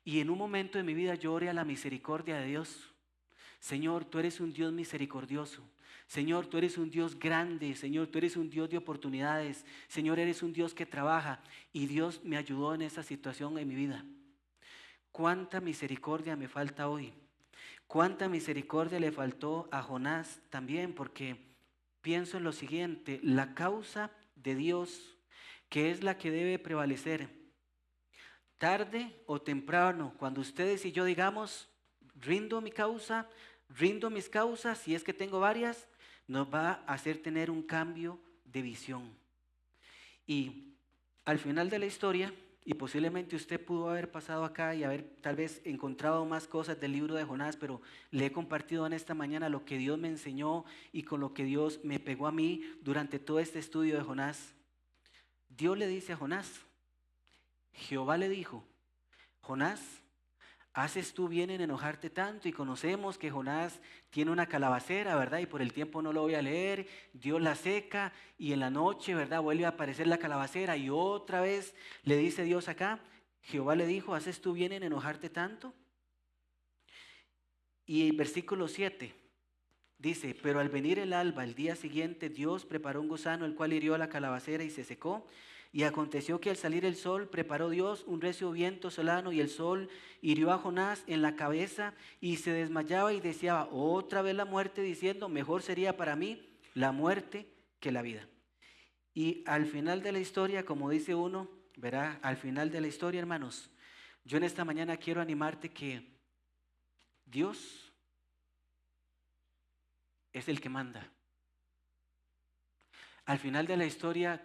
Y en un momento de mi vida yo oré a la misericordia de Dios. Señor, tú eres un Dios misericordioso. Señor, tú eres un Dios grande. Señor, tú eres un Dios de oportunidades. Señor, eres un Dios que trabaja. Y Dios me ayudó en esa situación en mi vida. ¿Cuánta misericordia me falta hoy? ¿Cuánta misericordia le faltó a Jonás también? Porque pienso en lo siguiente, la causa de Dios, que es la que debe prevalecer, tarde o temprano, cuando ustedes y yo digamos, rindo mi causa, rindo mis causas, si es que tengo varias, nos va a hacer tener un cambio de visión. Y al final de la historia, y posiblemente usted pudo haber pasado acá y haber tal vez encontrado más cosas del libro de Jonás, pero le he compartido en esta mañana lo que Dios me enseñó y con lo que Dios me pegó a mí durante todo este estudio de Jonás. Dios le dice a Jonás, Jehová le dijo, Jonás, ¿haces tú bien en enojarte tanto? Y conocemos que Jonás tiene una calabacera, ¿verdad? Y por el tiempo no lo voy a leer. Dios la seca y en la noche, ¿verdad? Vuelve a aparecer la calabacera y otra vez le dice Dios acá, Jehová le dijo, ¿haces tú bien en enojarte tanto? Y versículo 7 dice, pero al venir el alba, el día siguiente, Dios preparó un gusano, el cual hirió a la calabacera y se secó. Y aconteció que al salir el sol, preparó Dios un recio viento solano, y el sol hirió a Jonás en la cabeza, y se desmayaba y deseaba otra vez la muerte, diciendo, mejor sería para mí la muerte que la vida. Y al final de la historia, como dice uno, verá, al final de la historia, hermanos, yo en esta mañana quiero animarte que Dios es el que manda. Al final de la historia,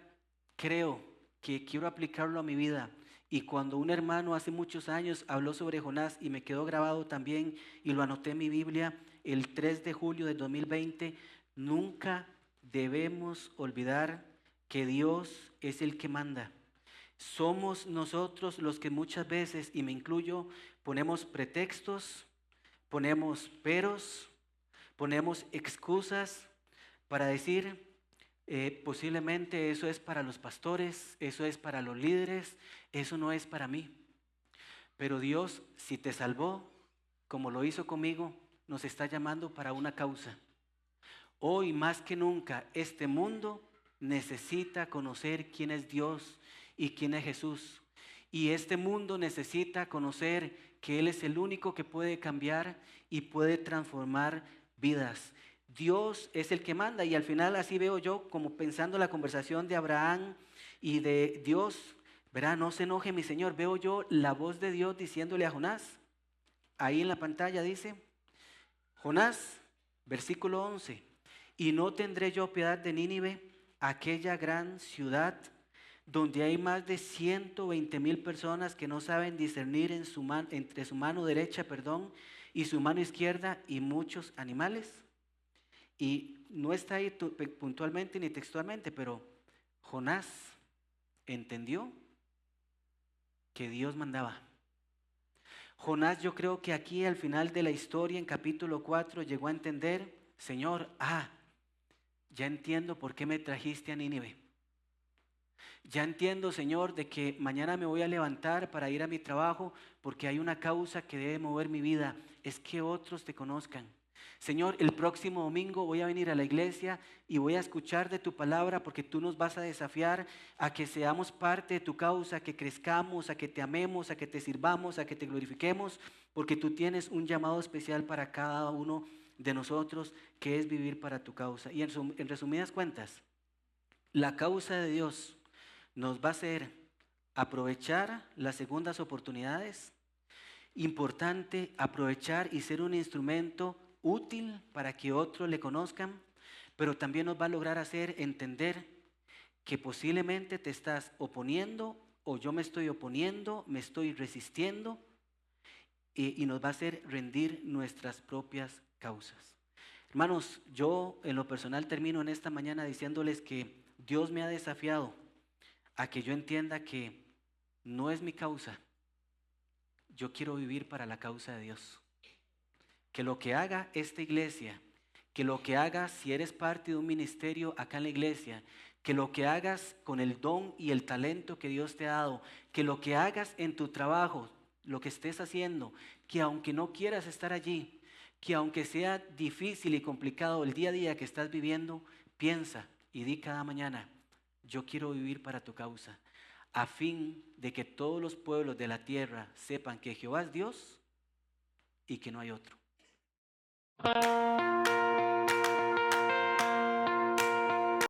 creo que quiero aplicarlo a mi vida. Y cuando un hermano hace muchos años habló sobre Jonás y me quedó grabado también y lo anoté en mi Biblia el 3 de julio de 2020, nunca debemos olvidar que Dios es el que manda. Somos nosotros los que muchas veces, y me incluyo, ponemos pretextos, ponemos peros, ponemos excusas para decir, posiblemente eso es para los pastores, eso es para los líderes, eso no es para mí. Pero Dios, si te salvó, como lo hizo conmigo, nos está llamando para una causa. Hoy más que nunca, este mundo necesita conocer quién es Dios y quién es Jesús. Y este mundo necesita conocer que Él es el único que puede cambiar y puede transformar vidas. Dios es el que manda y al final así veo yo como pensando la conversación de Abraham y de Dios, verá, no se enoje mi Señor, veo yo la voz de Dios diciéndole a Jonás, ahí en la pantalla dice, Jonás, versículo 11, y no tendré yo piedad de Nínive, aquella gran ciudad donde hay más de 120,000 personas que no saben discernir entre su mano derecha, y su mano izquierda y muchos animales. Y no está ahí puntualmente ni textualmente, pero Jonás entendió que Dios mandaba. Jonás, yo creo que aquí al final de la historia, en capítulo 4, llegó a entender, Señor, ya entiendo por qué me trajiste a Nínive. Ya entiendo, Señor, de que mañana me voy a levantar para ir a mi trabajo porque hay una causa que debe mover mi vida, es que otros te conozcan. Señor, el próximo domingo voy a venir a la iglesia y voy a escuchar de tu palabra porque tú nos vas a desafiar a que seamos parte de tu causa, a que crezcamos, a que te amemos, a que te sirvamos, a que te glorifiquemos, porque tú tienes un llamado especial para cada uno de nosotros que es vivir para tu causa. Y en resumidas cuentas, la causa de Dios nos va a hacer aprovechar las segundas oportunidades. Importante aprovechar y ser un instrumento útil para que otros le conozcan, pero también nos va a lograr hacer entender que posiblemente te estás oponiendo o yo me estoy oponiendo, me estoy resistiendo y nos va a hacer rendir nuestras propias causas. Hermanos, yo en lo personal termino en esta mañana diciéndoles que Dios me ha desafiado a que yo entienda que no es mi causa, yo quiero vivir para la causa de Dios. Que lo que haga esta iglesia, que lo que hagas si eres parte de un ministerio acá en la iglesia, que lo que hagas con el don y el talento que Dios te ha dado, que lo que hagas en tu trabajo, lo que estés haciendo, que aunque no quieras estar allí, que aunque sea difícil y complicado el día a día que estás viviendo, piensa y di cada mañana, yo quiero vivir para tu causa, a fin de que todos los pueblos de la tierra sepan que Jehová es Dios y que no hay otro.